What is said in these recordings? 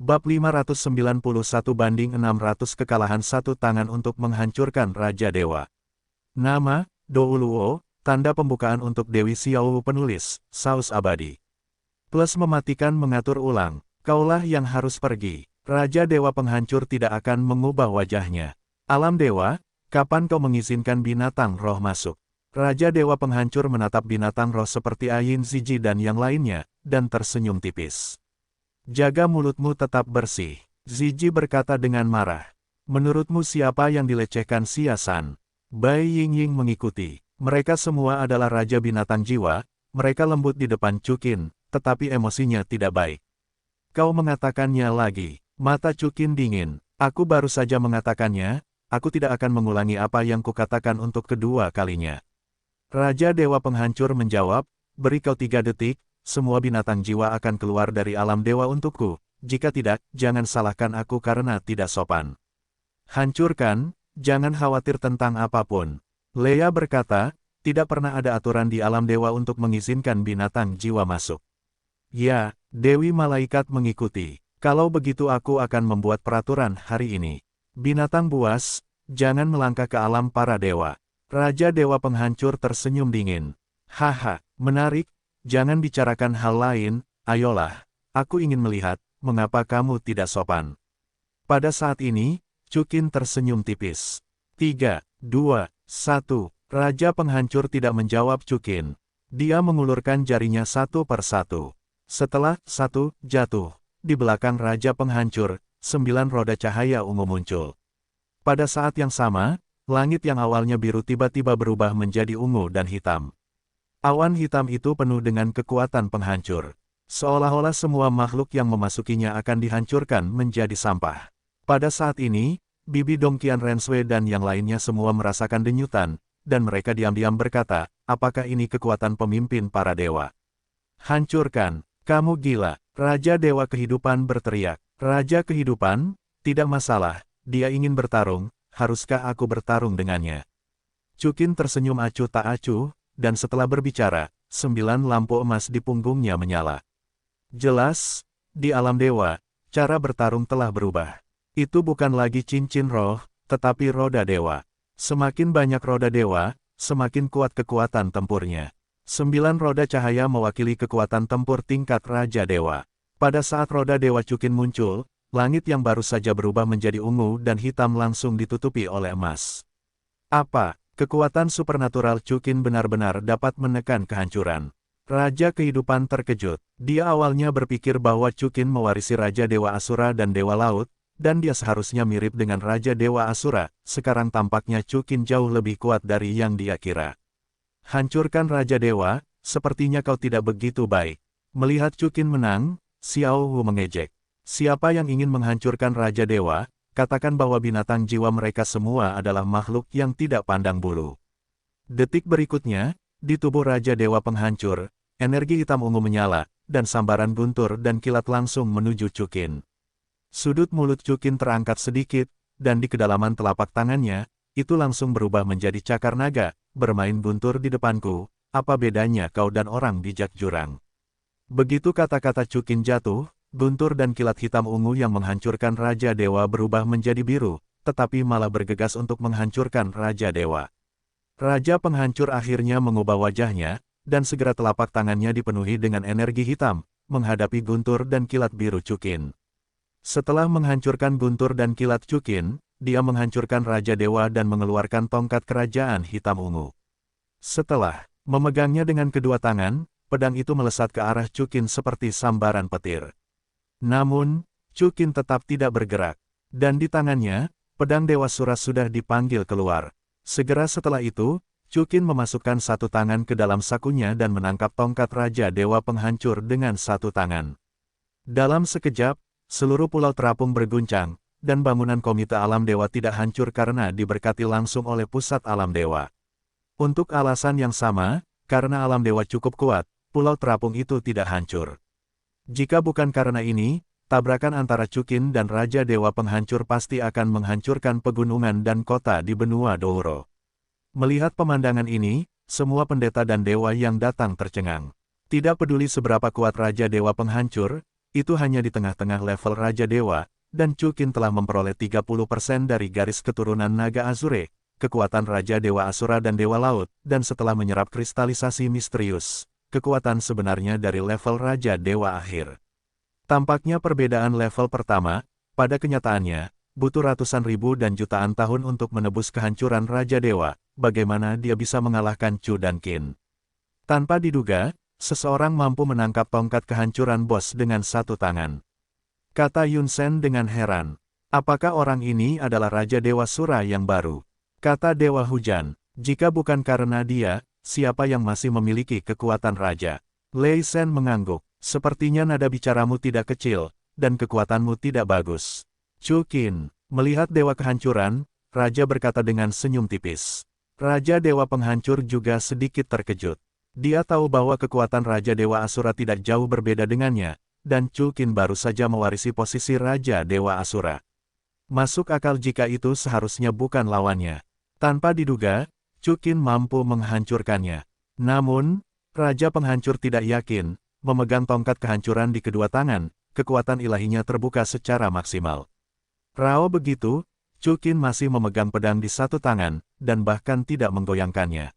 Bab 591-600 kekalahan satu tangan untuk menghancurkan Raja Dewa. Nama, Douluo, tanda pembukaan untuk Dewi Xiao penulis, Saus Abadi. Plus mematikan mengatur ulang, kaulah yang harus pergi. Raja Dewa penghancur tidak akan mengubah wajahnya. Alam Dewa, kapan kau mengizinkan binatang roh masuk? Raja Dewa penghancur menatap binatang roh seperti Ayin Ziji dan yang lainnya, dan tersenyum tipis. Jaga mulutmu tetap bersih. Ziji berkata dengan marah. Menurutmu siapa yang dilecehkan Siasan? Bai Yingying mengikuti. Mereka semua adalah raja binatang jiwa, mereka lembut di depan Cukin, tetapi emosinya tidak baik. Kau mengatakannya lagi. Mata Cukin dingin. Aku baru saja mengatakannya, aku tidak akan mengulangi apa yang kukatakan untuk kedua kalinya. Raja Dewa Penghancur menjawab, beri kau 3 detik, semua binatang jiwa akan keluar dari alam dewa untukku, jika tidak, jangan salahkan aku karena tidak sopan. Hancurkan, jangan khawatir tentang apapun. Leia berkata, tidak pernah ada aturan di alam dewa untuk mengizinkan binatang jiwa masuk. Ya, Dewi Malaikat mengikuti. Kalau begitu aku akan membuat peraturan hari ini. Binatang buas, jangan melangkah ke alam para dewa. Raja Dewa Penghancur tersenyum dingin. Haha, menarik. Jangan bicarakan hal lain, ayolah, aku ingin melihat, mengapa kamu tidak sopan. Pada saat ini, Cukin tersenyum tipis. 3, 2, 1, Raja Penghancur tidak menjawab Cukin. Dia mengulurkan jarinya satu per satu. Setelah satu jatuh, di belakang Raja Penghancur, 9 roda cahaya ungu muncul. Pada saat yang sama, langit yang awalnya biru tiba-tiba berubah menjadi ungu dan hitam. Awan hitam itu penuh dengan kekuatan penghancur. Seolah-olah semua makhluk yang memasukinya akan dihancurkan menjadi sampah. Pada saat ini, Bibi Dongqian Renshui dan yang lainnya semua merasakan denyutan, dan mereka diam-diam berkata, apakah ini kekuatan pemimpin para dewa? Hancurkan, kamu gila. Raja Dewa Kehidupan berteriak. Raja Kehidupan? Tidak masalah, dia ingin bertarung, haruskah aku bertarung dengannya? Cukin tersenyum acuh tak acuh, dan setelah berbicara, 9 lampu emas di punggungnya menyala. Jelas, di alam dewa, cara bertarung telah berubah. Itu bukan lagi cincin roh, tetapi roda dewa. Semakin banyak roda dewa, semakin kuat kekuatan tempurnya. 9 roda cahaya mewakili kekuatan tempur tingkat Raja Dewa. Pada saat roda dewa Cukin muncul, langit yang baru saja berubah menjadi ungu dan hitam langsung ditutupi oleh emas. Apa? Kekuatan supernatural Cukin benar-benar dapat menekan kehancuran. Raja Kehidupan terkejut. Dia awalnya berpikir bahwa Cukin mewarisi Raja Dewa Asura dan Dewa Laut, dan dia seharusnya mirip dengan Raja Dewa Asura. Sekarang tampaknya Cukin jauh lebih kuat dari yang dia kira. Hancurkan Raja Dewa, sepertinya kau tidak begitu baik. Melihat Cukin menang, Xiao Wu mengejek. Siapa yang ingin menghancurkan Raja Dewa? Katakan bahwa binatang jiwa mereka semua adalah makhluk yang tidak pandang bulu. Detik berikutnya, di tubuh Raja Dewa Penghancur, energi hitam ungu menyala, dan sambaran guntur dan kilat langsung menuju Cukin. Sudut mulut Cukin terangkat sedikit, dan di kedalaman telapak tangannya, itu langsung berubah menjadi cakar naga, bermain guntur di depanku, apa bedanya kau dan orang bijak jurang. Begitu kata-kata Cukin jatuh, guntur dan kilat hitam ungu yang menghancurkan Raja Dewa berubah menjadi biru, tetapi malah bergegas untuk menghancurkan Raja Dewa. Raja Penghancur akhirnya mengubah wajahnya, dan segera telapak tangannya dipenuhi dengan energi hitam, menghadapi guntur dan kilat biru Cukin. Setelah menghancurkan guntur dan kilat Cukin, dia menghancurkan Raja Dewa dan mengeluarkan tongkat kerajaan hitam ungu. Setelah memegangnya dengan kedua tangan, pedang itu melesat ke arah Cukin seperti sambaran petir. Namun, Cukin tetap tidak bergerak, dan di tangannya, pedang Dewa Sura sudah dipanggil keluar. Segera setelah itu, Cukin memasukkan satu tangan ke dalam sakunya dan menangkap tongkat Raja Dewa Penghancur dengan satu tangan. Dalam sekejap, seluruh pulau terapung berguncang, dan bangunan Komite Alam Dewa tidak hancur karena diberkati langsung oleh Pusat Alam Dewa. Untuk alasan yang sama, karena Alam Dewa cukup kuat, pulau terapung itu tidak hancur. Jika bukan karena ini, tabrakan antara Cukin dan Raja Dewa Penghancur pasti akan menghancurkan pegunungan dan kota di benua Douro. Melihat pemandangan ini, semua pendeta dan dewa yang datang tercengang. Tidak peduli seberapa kuat Raja Dewa Penghancur, itu hanya di tengah-tengah level Raja Dewa, dan Chukin telah memperoleh 30% dari garis keturunan naga Azure, kekuatan Raja Dewa Asura dan Dewa Laut, dan setelah menyerap kristalisasi misterius, kekuatan sebenarnya dari level Raja Dewa akhir. Tampaknya perbedaan level pertama, pada kenyataannya, butuh ratusan ribu dan jutaan tahun untuk menebus kehancuran Raja Dewa, bagaimana dia bisa mengalahkan Chu dan Qin. Tanpa diduga, seseorang mampu menangkap tongkat kehancuran bos dengan satu tangan. Kata Yun Sen dengan heran. Apakah orang ini adalah Raja Dewa Sura yang baru? Kata Dewa Hujan. Jika bukan karena dia, siapa yang masih memiliki kekuatan Raja? Lei Sen mengangguk. Sepertinya nada bicaramu tidak kecil, dan kekuatanmu tidak bagus. Chu Qin. Melihat Dewa Kehancuran, Raja berkata dengan senyum tipis. Raja Dewa Penghancur juga sedikit terkejut. Dia tahu bahwa kekuatan Raja Dewa Asura tidak jauh berbeda dengannya, dan Chu Qin baru saja mewarisi posisi Raja Dewa Asura. Masuk akal jika itu seharusnya bukan lawannya. Tanpa diduga, Chu Qin mampu menghancurkannya. Namun, Raja Penghancur tidak yakin, memegang tongkat kehancuran di kedua tangan, kekuatan ilahinya terbuka secara maksimal. Rao begitu, Chu Qin masih memegang pedang di satu tangan, dan bahkan tidak menggoyangkannya.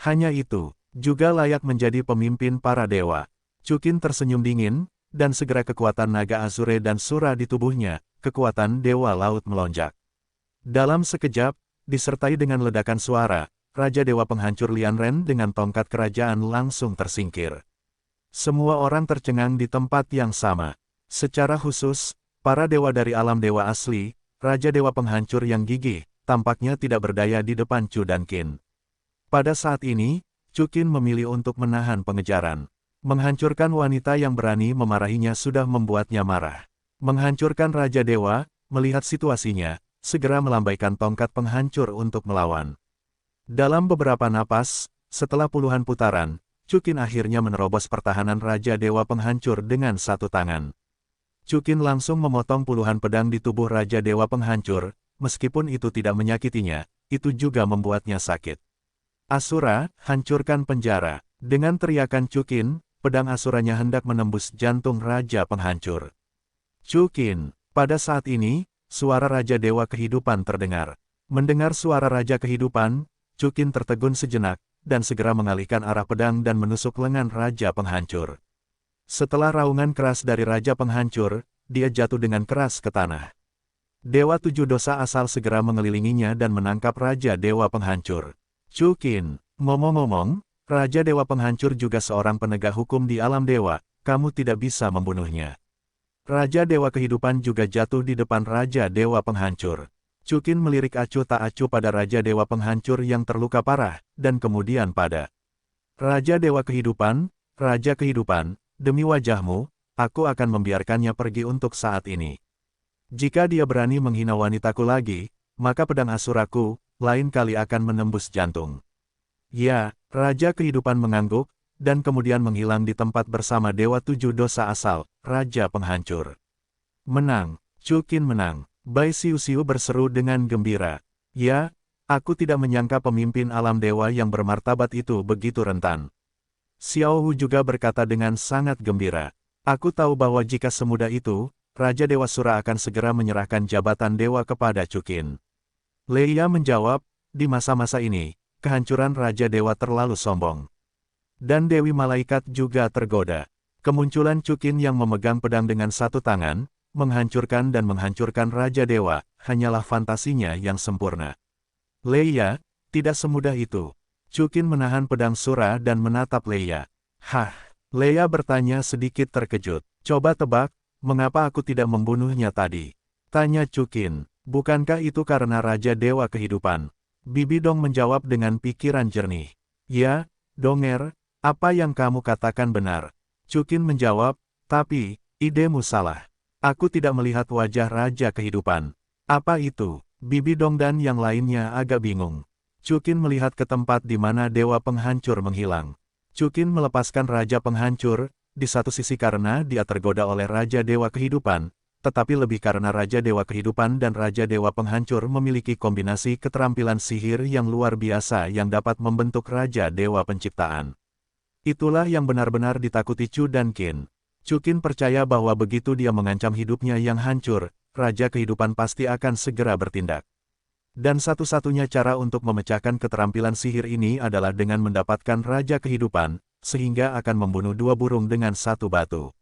Hanya itu, juga layak menjadi pemimpin para dewa. Chu Qin tersenyum dingin, dan segera kekuatan naga Azure dan Sura di tubuhnya, kekuatan Dewa Laut melonjak. Dalam sekejap, disertai dengan ledakan suara, Raja Dewa Penghancur Lian Ren dengan tongkat kerajaan langsung tersingkir. Semua orang tercengang di tempat yang sama. Secara khusus, para dewa dari alam dewa asli, Raja Dewa Penghancur yang gigih, tampaknya tidak berdaya di depan Chu dan Qin. Pada saat ini, Chu Qin memilih untuk menahan pengejaran. Menghancurkan wanita yang berani memarahinya sudah membuatnya marah. Menghancurkan Raja Dewa, melihat situasinya, segera melambaikan tongkat penghancur untuk melawan. Dalam beberapa napas, setelah puluhan putaran, Chu Qin akhirnya menerobos pertahanan Raja Dewa Penghancur dengan satu tangan. Chu Qin langsung memotong puluhan pedang di tubuh Raja Dewa Penghancur, meskipun itu tidak menyakitinya, itu juga membuatnya sakit. Asura, hancurkan penjara. Dengan teriakan Chu Qin, pedang Asuranya hendak menembus jantung Raja Penghancur. Chu Qin. Pada saat ini, suara Raja Dewa Kehidupan terdengar. Mendengar suara Raja Kehidupan, Chu Qin tertegun sejenak, dan segera mengalihkan arah pedang dan menusuk lengan Raja Penghancur. Setelah raungan keras dari Raja Penghancur, dia jatuh dengan keras ke tanah. Dewa Tujuh Dosa asal segera mengelilinginya dan menangkap Raja Dewa Penghancur. Chu Qin, ngomong-ngomong, Raja Dewa Penghancur juga seorang penegak hukum di alam dewa, kamu tidak bisa membunuhnya. Raja Dewa Kehidupan juga jatuh di depan Raja Dewa Penghancur. Chu Qin melirik acuh tak acuh pada Raja Dewa Penghancur yang terluka parah, dan kemudian pada Raja Dewa Kehidupan, Raja Kehidupan, demi wajahmu, aku akan membiarkannya pergi untuk saat ini. Jika dia berani menghina wanitaku lagi, maka pedang Asuraku, lain kali akan menembus jantung. Ya, Raja Kehidupan mengangguk, dan kemudian menghilang di tempat bersama Dewa Tujuh Dosa asal, Raja Penghancur. Menang, Chu Qin menang. Bai Xiu berseru dengan gembira. Ya, aku tidak menyangka pemimpin alam dewa yang bermartabat itu begitu rentan. Xiao Hu juga berkata dengan sangat gembira. Aku tahu bahwa jika semudah itu, Raja Dewa Sura akan segera menyerahkan jabatan dewa kepada Chu Qin. Leia menjawab, di masa-masa ini, kehancuran Raja Dewa terlalu sombong. Dan Dewi Malaikat juga tergoda. Kemunculan Chu Qin yang memegang pedang dengan satu tangan, menghancurkan dan menghancurkan Raja Dewa, hanyalah fantasinya yang sempurna. Leia, tidak semudah itu. Chu Qin menahan pedang Sura dan menatap Leia. Hah? Leia bertanya sedikit terkejut. Coba tebak, mengapa aku tidak membunuhnya tadi? Tanya Chu Qin. Bukankah itu karena Raja Dewa Kehidupan? Bibi Dong menjawab dengan pikiran jernih. Ya, Donger, apa yang kamu katakan benar. Chu Qin menjawab, tapi, idemu salah. Aku tidak melihat wajah Raja Kehidupan. Apa itu? Bibi Dong dan yang lainnya agak bingung. Chu Qin melihat ke tempat di mana Dewa Penghancur menghilang. Chu Qin melepaskan Raja Penghancur, di satu sisi karena dia tergoda oleh Raja Dewa Kehidupan, tetapi lebih karena Raja Dewa Kehidupan dan Raja Dewa Penghancur memiliki kombinasi keterampilan sihir yang luar biasa yang dapat membentuk Raja Dewa Penciptaan. Itulah yang benar-benar ditakuti Chu dan Qin. Chukin percaya bahwa begitu dia mengancam hidupnya yang hancur, Raja Kehidupan pasti akan segera bertindak. Dan satu-satunya cara untuk memecahkan keterampilan sihir ini adalah dengan mendapatkan Raja Kehidupan, sehingga akan membunuh dua burung dengan satu batu.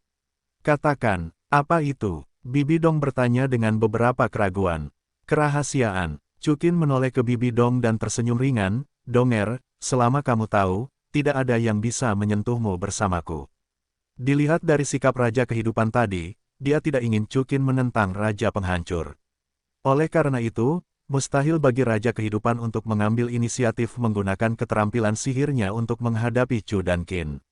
Katakan, apa itu? Bibi Dong bertanya dengan beberapa keraguan. Kerahasiaan. Chukin menoleh ke Bibi Dong dan tersenyum ringan, Donger, selama kamu tahu, tidak ada yang bisa menyentuhmu bersamaku. Dilihat dari sikap Raja Kehidupan tadi, dia tidak ingin Chukin menentang Raja Penghancur. Oleh karena itu, mustahil bagi Raja Kehidupan untuk mengambil inisiatif menggunakan keterampilan sihirnya untuk menghadapi Chu dan Qin.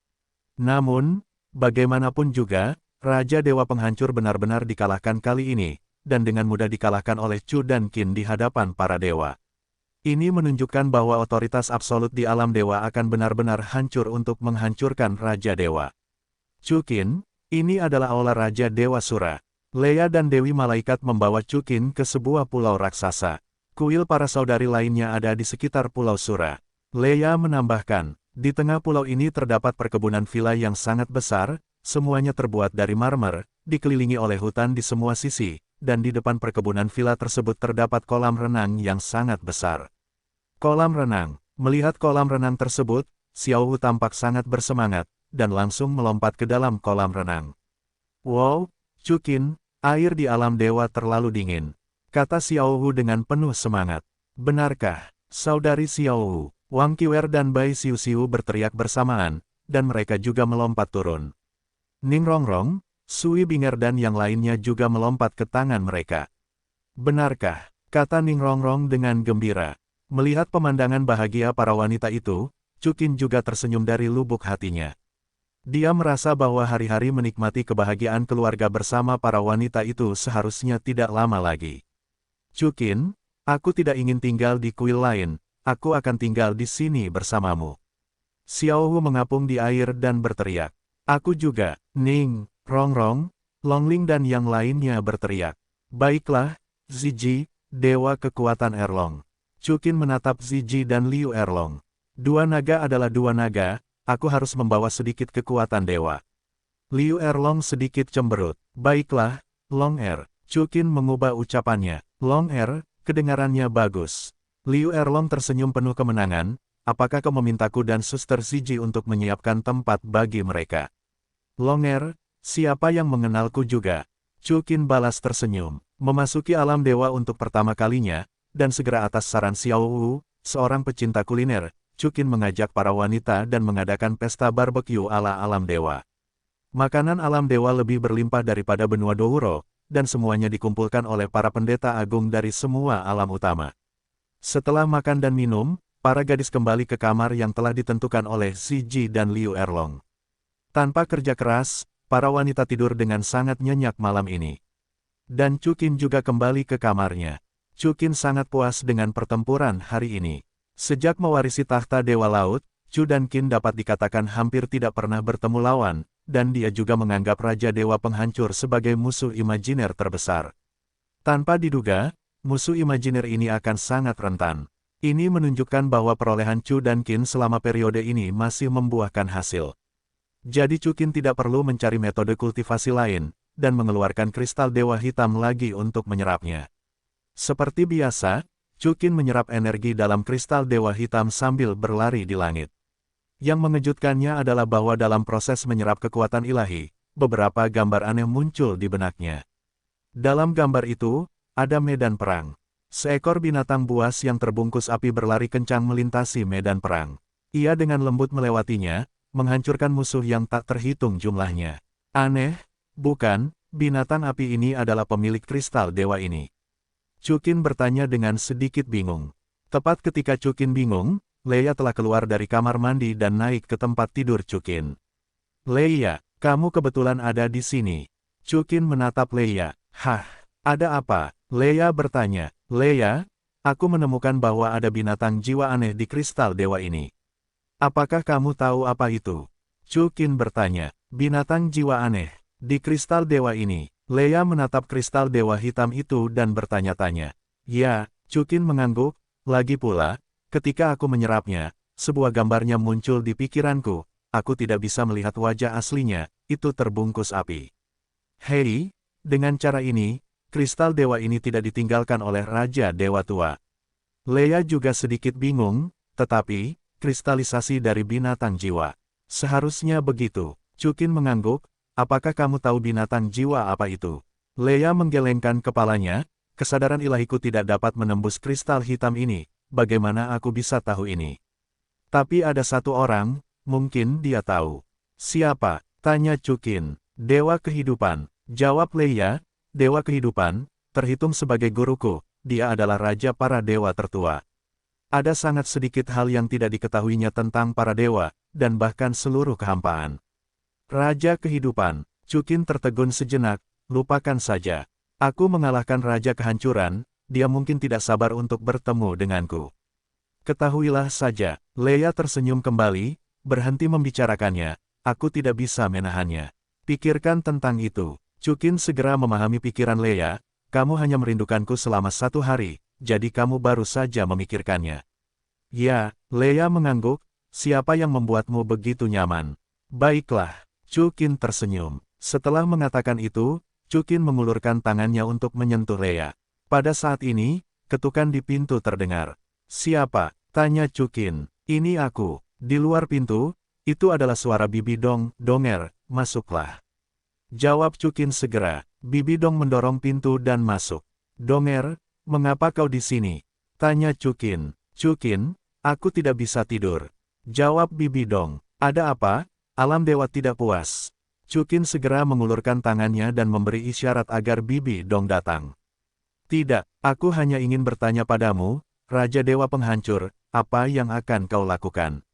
Namun, bagaimanapun juga, Raja Dewa Penghancur benar-benar dikalahkan kali ini, dan dengan mudah dikalahkan oleh Chu dan Qin di hadapan para dewa. Ini menunjukkan bahwa otoritas absolut di alam dewa akan benar-benar hancur untuk menghancurkan Raja Dewa. Chu Qin, ini adalah aula Raja Dewa Sura. Leia dan Dewi Malaikat membawa Chu Qin ke sebuah pulau raksasa. Kuil para saudari lainnya ada di sekitar Pulau Sura. Leia menambahkan, di tengah pulau ini terdapat perkebunan villa yang sangat besar, semuanya terbuat dari marmer, dikelilingi oleh hutan di semua sisi, dan di depan perkebunan villa tersebut terdapat kolam renang yang sangat besar. Kolam renang. Melihat kolam renang tersebut, Xiao Hu tampak sangat bersemangat, dan langsung melompat ke dalam kolam renang. Wow, Chu Qin, air di alam dewa terlalu dingin, kata Xiao Hu dengan penuh semangat. Benarkah, saudari Xiao Hu? Wang Qiwer dan Bai Xiu Xiu berteriak bersamaan, dan mereka juga melompat turun. Ning Rongrong, Sui Binger dan yang lainnya juga melompat ke tangan mereka. Benarkah, kata Ning Rongrong dengan gembira. Melihat pemandangan bahagia para wanita itu, Chu Qin juga tersenyum dari lubuk hatinya. Dia merasa bahwa hari-hari menikmati kebahagiaan keluarga bersama para wanita itu seharusnya tidak lama lagi. Chu Qin, aku tidak ingin tinggal di kuil lain, aku akan tinggal di sini bersamamu. Xiao Hu mengapung di air dan berteriak. Aku juga, Ning Rongrong, Longling dan yang lainnya berteriak. Baiklah, Ziji, Dewa Kekuatan Erlong. Chu Qin menatap Ziji dan Liu Erlong. Dua naga adalah dua naga, aku harus membawa sedikit kekuatan dewa. Liu Erlong sedikit cemberut. Baiklah, Long Er. Chu Qin mengubah ucapannya. Long Er, kedengarannya bagus. Liu Erlong tersenyum penuh kemenangan, apakah kau memintaku dan Suster Ziji untuk menyiapkan tempat bagi mereka? Long Er, siapa yang mengenalku juga? Chu Qin balas tersenyum. Memasuki alam dewa untuk pertama kalinya, dan segera atas saran Xiao Wu, seorang pecinta kuliner, Chu Qin mengajak para wanita dan mengadakan pesta barbeque ala alam dewa. Makanan alam dewa lebih berlimpah daripada benua Douro, dan semuanya dikumpulkan oleh para pendeta agung dari semua alam utama. Setelah makan dan minum, para gadis kembali ke kamar yang telah ditentukan oleh Ziji dan Liu Erlong. Tanpa kerja keras, para wanita tidur dengan sangat nyenyak malam ini. Dan Chu Qin juga kembali ke kamarnya. Chu Qin sangat puas dengan pertempuran hari ini. Sejak mewarisi tahta Dewa Laut, Chu dan Qin dapat dikatakan hampir tidak pernah bertemu lawan, dan dia juga menganggap Raja Dewa Penghancur sebagai musuh imajiner terbesar. Tanpa diduga, musuh imajiner ini akan sangat rentan. Ini menunjukkan bahwa perolehan Chu dan Qin selama periode ini masih membuahkan hasil. Jadi Chu Qin tidak perlu mencari metode kultivasi lain, dan mengeluarkan kristal Dewa Hitam lagi untuk menyerapnya. Seperti biasa, Chu Qin menyerap energi dalam kristal Dewa Hitam sambil berlari di langit. Yang mengejutkannya adalah bahwa dalam proses menyerap kekuatan ilahi, beberapa gambar aneh muncul di benaknya. Dalam gambar itu, ada medan perang. Seekor binatang buas yang terbungkus api berlari kencang melintasi medan perang. Ia dengan lembut melewatinya, menghancurkan musuh yang tak terhitung jumlahnya. Aneh, bukan? Binatang api ini adalah pemilik kristal dewa ini. Chu Qin bertanya dengan sedikit bingung. Tepat ketika Chu Qin bingung, Leia telah keluar dari kamar mandi dan naik ke tempat tidur Chu Qin. Leia, kamu kebetulan ada di sini. Chu Qin menatap Leia. Hah, ada apa? Leia bertanya. Leia, aku menemukan bahwa ada binatang jiwa aneh di kristal dewa ini. Apakah kamu tahu apa itu? Chu Qin bertanya. Binatang jiwa aneh di kristal dewa ini. Leia menatap kristal dewa hitam itu dan bertanya-tanya. Ya, Chu Qin mengangguk. Lagi pula, ketika aku menyerapnya, sebuah gambarnya muncul di pikiranku. Aku tidak bisa melihat wajah aslinya, itu terbungkus api. Hei, dengan cara ini, kristal dewa ini tidak ditinggalkan oleh Raja Dewa Tua. Leia juga sedikit bingung, tetapi, kristalisasi dari binatang jiwa. Seharusnya begitu. Chukin mengangguk, apakah kamu tahu binatang jiwa apa itu? Leia menggelengkan kepalanya, kesadaran ilahiku tidak dapat menembus kristal hitam ini, bagaimana aku bisa tahu ini? Tapi ada satu orang, mungkin dia tahu. Siapa? Tanya Chukin. Dewa kehidupan. Jawab Leia, Dewa kehidupan, terhitung sebagai guruku, dia adalah raja para dewa tertua. Ada sangat sedikit hal yang tidak diketahuinya tentang para dewa, dan bahkan seluruh kehampaan. Raja kehidupan. Chukin tertegun sejenak, lupakan saja. Aku mengalahkan raja kehancuran, dia mungkin tidak sabar untuk bertemu denganku. Ketahuilah saja, Leia tersenyum kembali, berhenti membicarakannya, aku tidak bisa menahannya. Pikirkan tentang itu. Chukin segera memahami pikiran Leia, kamu hanya merindukanku selama 1 hari, jadi kamu baru saja memikirkannya. Ya, Leia mengangguk, siapa yang membuatmu begitu nyaman? Baiklah, Chukin tersenyum. Setelah mengatakan itu, Chukin mengulurkan tangannya untuk menyentuh Leia. Pada saat ini, ketukan di pintu terdengar. Siapa? Tanya Chukin. Ini aku. Di luar pintu, itu adalah suara Bibi Dong, Donger, masuklah. Jawab Chukin segera. Bibi Dong mendorong pintu dan masuk. Donger, mengapa kau di sini? Tanya Chukin. Chukin, aku tidak bisa tidur. Jawab Bibi Dong. Ada apa? Alam dewa tidak puas. Chukin segera mengulurkan tangannya dan memberi isyarat agar Bibi Dong datang. Tidak, aku hanya ingin bertanya padamu, Raja Dewa Penghancur, apa yang akan kau lakukan?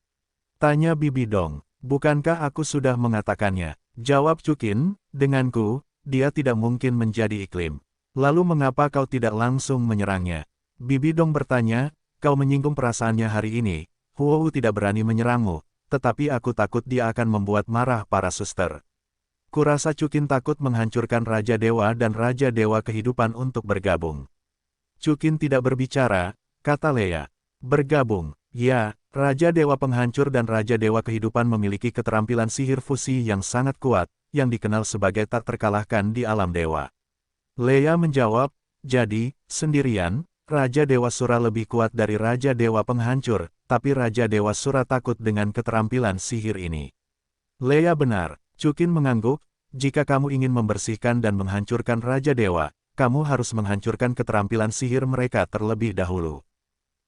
Tanya Bibi Dong. Bukankah aku sudah mengatakannya? Jawab Chukin, denganku, dia tidak mungkin menjadi iklim. Lalu mengapa kau tidak langsung menyerangnya? Bibi Dong bertanya, kau menyinggung perasaannya hari ini, Huou tidak berani menyerangmu, tetapi aku takut dia akan membuat marah para suster. Kurasa Chukin takut menghancurkan Raja Dewa dan Raja Dewa Kehidupan untuk bergabung. Chukin tidak berbicara, kata Leia. Bergabung, ya, Raja Dewa Penghancur dan Raja Dewa Kehidupan memiliki keterampilan sihir fusi yang sangat kuat, yang dikenal sebagai tak terkalahkan di alam dewa. Leia menjawab, jadi, sendirian, Raja Dewa Sura lebih kuat dari Raja Dewa Penghancur, tapi Raja Dewa Sura takut dengan keterampilan sihir ini. Leia benar, Chukin mengangguk, jika kamu ingin membersihkan dan menghancurkan Raja Dewa, kamu harus menghancurkan keterampilan sihir mereka terlebih dahulu.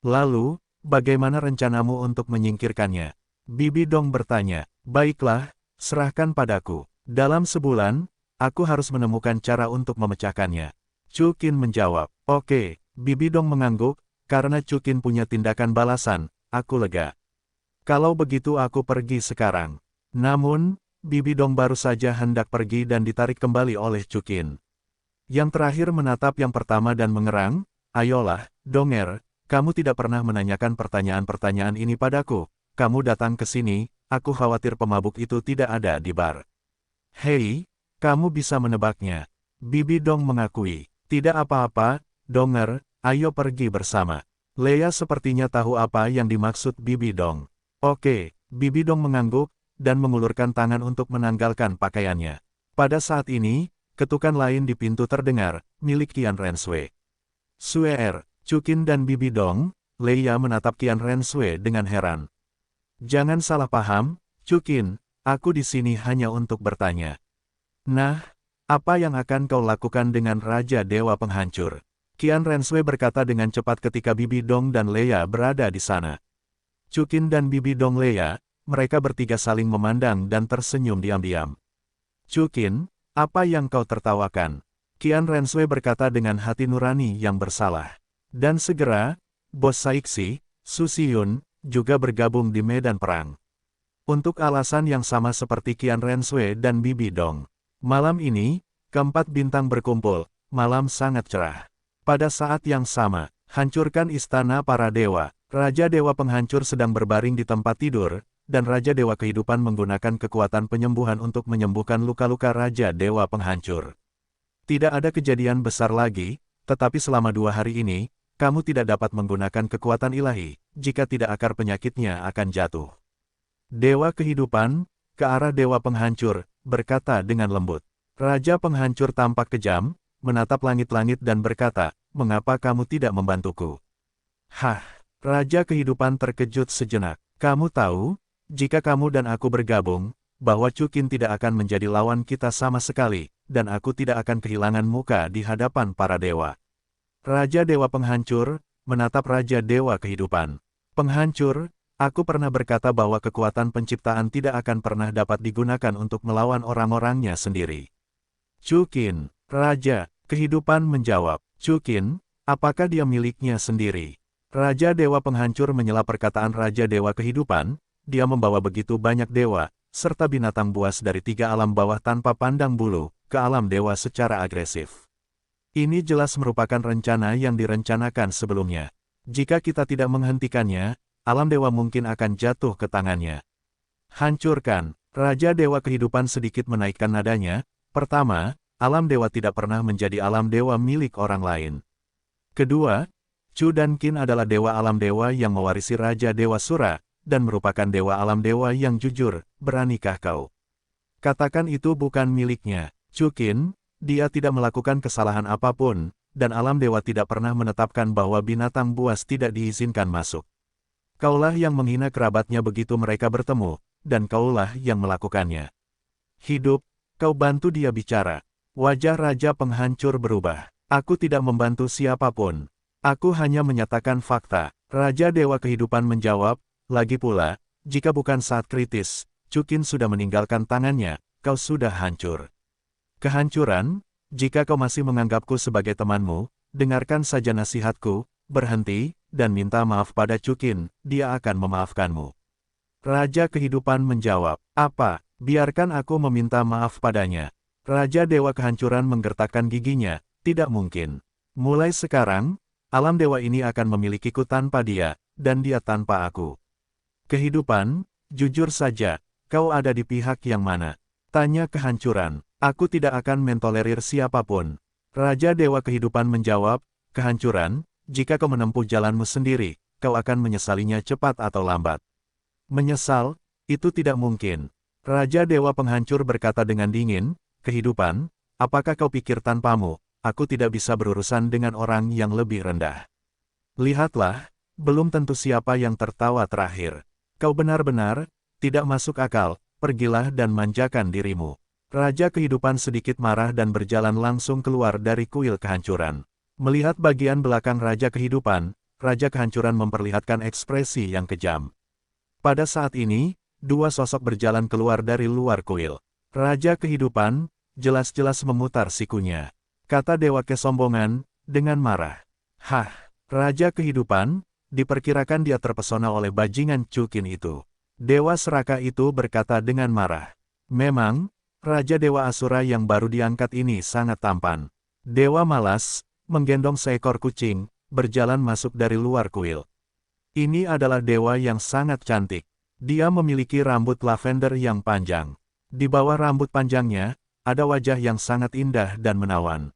Lalu, bagaimana rencanamu untuk menyingkirkannya? Bibi Dong bertanya, baiklah, serahkan padaku. Dalam sebulan, aku harus menemukan cara untuk memecahkannya. Chukin menjawab, oke. Bibi Dong mengangguk, karena Chukin punya tindakan balasan, aku lega. Kalau begitu aku pergi sekarang. Namun, Bibi Dong baru saja hendak pergi dan ditarik kembali oleh Chukin. Yang terakhir menatap yang pertama dan mengerang, ayolah, Donger, kamu tidak pernah menanyakan pertanyaan-pertanyaan ini padaku. Kamu datang ke sini, aku khawatir pemabuk itu tidak ada di bar. Hei, kamu bisa menebaknya. Bibi Dong mengakui. Tidak apa-apa, Donger, ayo pergi bersama. Leia sepertinya tahu apa yang dimaksud Bibi Dong. Oke, Bibi Dong mengangguk, dan mengulurkan tangan untuk menanggalkan pakaiannya. Pada saat ini, ketukan lain di pintu terdengar, milik Qian Renshui. Suer, Chukin dan Bibi Dong, Leia menatap Qian Renshui dengan heran. Jangan salah paham, Chukin, aku di sini hanya untuk bertanya. Nah, apa yang akan kau lakukan dengan Raja Dewa Penghancur? Qian Renshui berkata dengan cepat ketika Bibi Dong dan Leia berada di sana. Chukin dan Bibi Dong Leia, mereka bertiga saling memandang dan tersenyum diam-diam. Chukin, apa yang kau tertawakan? Qian Renshui berkata dengan hati nurani yang bersalah. Dan segera, Bos Saixi, Su Xiyun, juga bergabung di medan perang. Untuk alasan yang sama seperti Qian Renshui dan Bibi Dong. Malam ini, keempat bintang berkumpul, malam sangat cerah. Pada saat yang sama, hancurkan istana para dewa. Raja Dewa Penghancur sedang berbaring di tempat tidur, dan Raja Dewa Kehidupan menggunakan kekuatan penyembuhan untuk menyembuhkan luka-luka Raja Dewa Penghancur. Tidak ada kejadian besar lagi, tetapi selama 2 hari ini, kamu tidak dapat menggunakan kekuatan ilahi, jika tidak akar penyakitnya akan jatuh. Dewa Kehidupan, ke arah Dewa Penghancur, berkata dengan lembut. Raja Penghancur tampak kejam, menatap langit-langit dan berkata, "Mengapa kamu tidak membantuku?" Hah, Raja Kehidupan terkejut sejenak. Kamu tahu, jika kamu dan aku bergabung, bahwa Chukin tidak akan menjadi lawan kita sama sekali, dan aku tidak akan kehilangan muka di hadapan para dewa. Raja Dewa Penghancur menatap Raja Dewa Kehidupan. Penghancur, aku pernah berkata bahwa kekuatan penciptaan tidak akan pernah dapat digunakan untuk melawan orang-orangnya sendiri. Chukin, Raja Kehidupan menjawab, Chukin, apakah dia miliknya sendiri? Raja Dewa Penghancur menyela perkataan Raja Dewa Kehidupan, dia membawa begitu banyak dewa, serta binatang buas dari 3 alam bawah tanpa pandang bulu, ke alam dewa secara agresif. Ini jelas merupakan rencana yang direncanakan sebelumnya. Jika kita tidak menghentikannya, alam dewa mungkin akan jatuh ke tangannya. Hancurkan. Raja Dewa Kehidupan sedikit menaikkan nadanya. Pertama, alam dewa tidak pernah menjadi alam dewa milik orang lain. Kedua, Chu dan Qin adalah dewa alam dewa yang mewarisi Raja Dewa Sura, dan merupakan dewa alam dewa yang jujur. Beranikah kau? Katakan itu bukan miliknya. Chu Qin, dia tidak melakukan kesalahan apapun, dan alam dewa tidak pernah menetapkan bahwa binatang buas tidak diizinkan masuk. Kaulah yang menghina kerabatnya begitu mereka bertemu, dan kaulah yang melakukannya. Hidup, kau bantu dia bicara. Wajah Raja Penghancur berubah. Aku tidak membantu siapapun. Aku hanya menyatakan fakta. Raja Dewa Kehidupan menjawab, lagi pula, jika bukan saat kritis, Chukin sudah meninggalkan tangannya, kau sudah hancur. Kehancuran, jika kau masih menganggapku sebagai temanmu, dengarkan saja nasihatku, berhenti, dan minta maaf pada Chukin, dia akan memaafkanmu. Raja Kehidupan menjawab, apa, biarkan aku meminta maaf padanya. Raja Dewa Kehancuran menggertakkan giginya, tidak mungkin. Mulai sekarang, alam dewa ini akan memilikiku tanpa dia, dan dia tanpa aku. Kehidupan, jujur saja, kau ada di pihak yang mana? Tanya Kehancuran. Aku tidak akan mentolerir siapapun. Raja Dewa Kehidupan menjawab, kehancuran, jika kau menempuh jalanmu sendiri, kau akan menyesalinya cepat atau lambat. Menyesal, itu tidak mungkin. Raja Dewa Penghancur berkata dengan dingin, kehidupan, apakah kau pikir tanpamu, aku tidak bisa berurusan dengan orang yang lebih rendah. Lihatlah, belum tentu siapa yang tertawa terakhir. Kau benar-benar, tidak masuk akal, pergilah dan manjakan dirimu. Raja Kehidupan sedikit marah dan berjalan langsung keluar dari kuil kehancuran. Melihat bagian belakang Raja Kehidupan, Raja Kehancuran memperlihatkan ekspresi yang kejam. Pada saat ini, 2 sosok berjalan keluar dari luar kuil. Raja Kehidupan, jelas-jelas memutar sikunya. Kata Dewa Kesombongan, dengan marah. Hah, Raja Kehidupan, diperkirakan dia terpesona oleh bajingan Chukin itu. Dewa Serakah itu berkata dengan marah. Memang, Raja Dewa Asura yang baru diangkat ini sangat tampan. Dewa Malas, menggendong seekor kucing, berjalan masuk dari luar kuil. Ini adalah dewa yang sangat cantik. Dia memiliki rambut lavender yang panjang. Di bawah rambut panjangnya, ada wajah yang sangat indah dan menawan.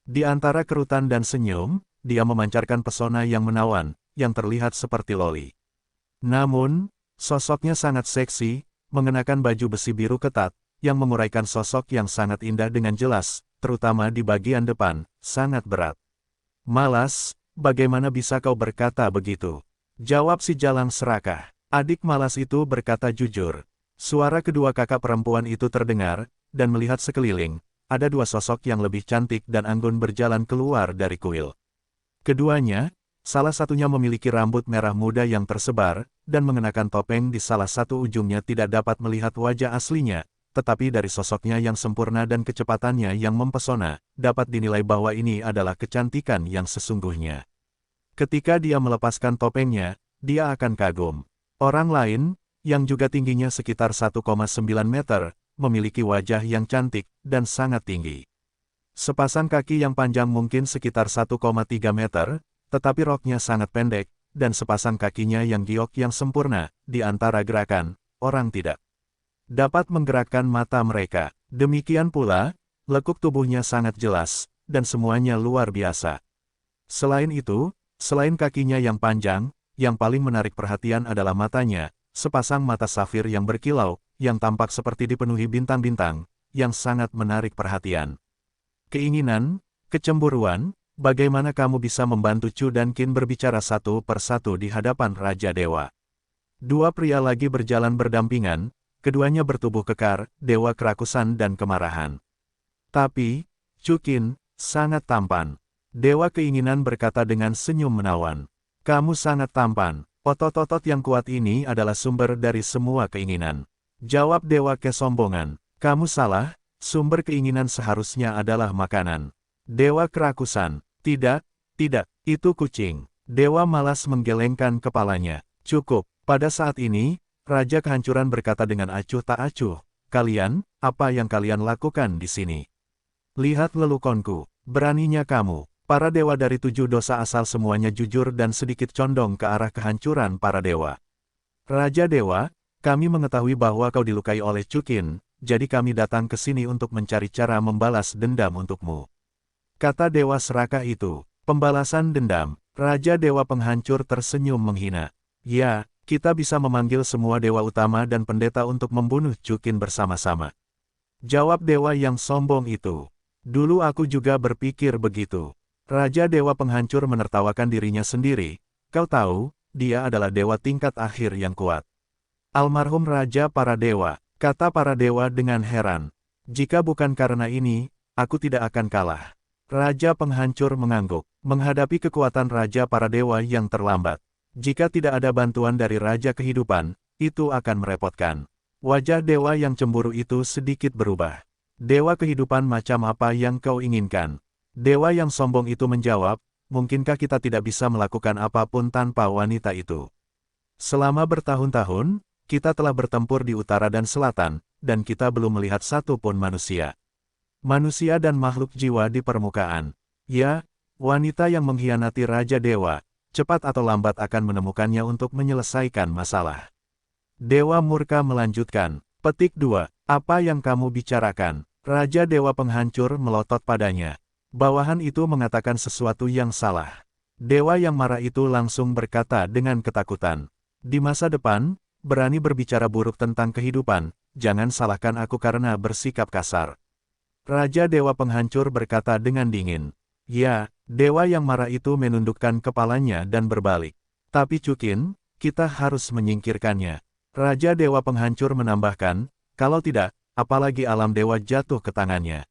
Di antara kerutan dan senyum, dia memancarkan pesona yang menawan, yang terlihat seperti loli. Namun, sosoknya sangat seksi, mengenakan baju besi biru ketat, yang menguraikan sosok yang sangat indah dengan jelas, terutama di bagian depan, sangat berat. Malas, bagaimana bisa kau berkata begitu? Jawab si Jalang Serakah. Adik Malas itu berkata jujur. Suara kedua kakak perempuan itu terdengar, dan melihat sekeliling, ada 2 sosok yang lebih cantik dan anggun berjalan keluar dari kuil. Keduanya, salah satunya memiliki rambut merah muda yang tersebar, dan mengenakan topeng di salah satu ujungnya tidak dapat melihat wajah aslinya, tetapi dari sosoknya yang sempurna dan kecepatannya yang mempesona, dapat dinilai bahwa ini adalah kecantikan yang sesungguhnya. Ketika dia melepaskan topengnya, dia akan kagum. Orang lain, yang juga tingginya sekitar 1,9 meter, memiliki wajah yang cantik dan sangat tinggi. Sepasang kaki yang panjang mungkin sekitar 1,3 meter, tetapi roknya sangat pendek, dan sepasang kakinya yang giok yang sempurna, di antara gerakan, orang tidak dapat menggerakkan mata mereka. Demikian pula, lekuk tubuhnya sangat jelas, dan semuanya luar biasa. Selain itu, selain kakinya yang panjang, yang paling menarik perhatian adalah matanya, sepasang mata safir yang berkilau, yang tampak seperti dipenuhi bintang-bintang, yang sangat menarik perhatian. Keinginan, kecemburuan, bagaimana kamu bisa membantu Chu dan Qin berbicara satu persatu di hadapan Raja Dewa? Dua pria lagi berjalan berdampingan, keduanya bertubuh kekar, dewa kerakusan dan kemarahan. Tapi, Chu Qin, sangat tampan. Dewa keinginan berkata dengan senyum menawan. Kamu sangat tampan. Otot-otot yang kuat ini adalah sumber dari semua keinginan. Jawab dewa kesombongan. Kamu salah, sumber keinginan seharusnya adalah makanan. Dewa kerakusan. Tidak, tidak, itu kucing. Dewa malas menggelengkan kepalanya. Cukup. Pada saat ini, Raja Kehancuran berkata dengan acuh tak acuh. Kalian, apa yang kalian lakukan di sini? Lihat lelukonku. Beraninya kamu. Para dewa dari 7 dosa asal semuanya jujur dan sedikit condong ke arah kehancuran para dewa. Raja Dewa, kami mengetahui bahwa kau dilukai oleh Chu Qin, jadi kami datang ke sini untuk mencari cara membalas dendam untukmu. Kata dewa serakah itu. Pembalasan dendam. Raja Dewa Penghancur tersenyum menghina. Ya, kita bisa memanggil semua dewa utama dan pendeta untuk membunuh Chu Qin bersama-sama. Jawab dewa yang sombong itu. Dulu aku juga berpikir begitu. Raja Dewa Penghancur menertawakan dirinya sendiri. Kau tahu, dia adalah dewa tingkat akhir yang kuat. Almarhum Raja para Dewa, kata para dewa dengan heran. Jika bukan karena ini, aku tidak akan kalah. Raja Penghancur mengangguk, menghadapi kekuatan Raja para Dewa yang terlambat. Jika tidak ada bantuan dari Raja Kehidupan, itu akan merepotkan. Wajah dewa yang cemburu itu sedikit berubah. Dewa Kehidupan macam apa yang kau inginkan? Dewa yang sombong itu menjawab, mungkinkah kita tidak bisa melakukan apapun tanpa wanita itu? Selama bertahun-tahun, kita telah bertempur di utara dan selatan, dan kita belum melihat satu pun manusia. Manusia dan makhluk jiwa di permukaan. Ya, wanita yang mengkhianati Raja Dewa, cepat atau lambat akan menemukannya untuk menyelesaikan masalah. Dewa murka melanjutkan, petik 2, apa yang kamu bicarakan? Raja Dewa Penghancur melotot padanya. Bawahan itu mengatakan sesuatu yang salah. Dewa yang marah itu langsung berkata dengan ketakutan. Di masa depan, berani berbicara buruk tentang kehidupan, jangan salahkan aku karena bersikap kasar. Raja Dewa Penghancur berkata dengan dingin. Ya, dewa yang marah itu menundukkan kepalanya dan berbalik. Tapi Chu Qin, kita harus menyingkirkannya. Raja Dewa Penghancur menambahkan, kalau tidak, apalagi alam dewa jatuh ke tangannya.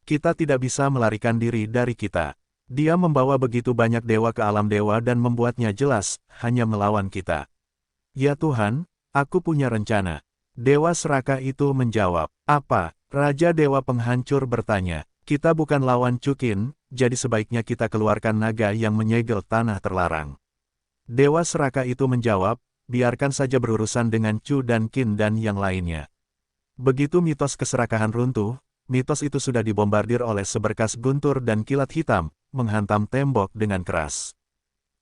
Kita tidak bisa melarikan diri dari kita. Dia membawa begitu banyak dewa ke alam dewa dan membuatnya jelas, hanya melawan kita. Ya Tuhan, aku punya rencana. Dewa serakah itu menjawab. Apa? Raja Dewa Penghancur bertanya. Kita bukan lawan Chu Qin, jadi sebaiknya kita keluarkan naga yang menyegel tanah terlarang. Dewa serakah itu menjawab, biarkan saja berurusan dengan Chu dan Qin dan yang lainnya. Begitu mitos keserakahan runtuh, mitos itu sudah dibombardir oleh seberkas guntur dan kilat hitam, menghantam tembok dengan keras.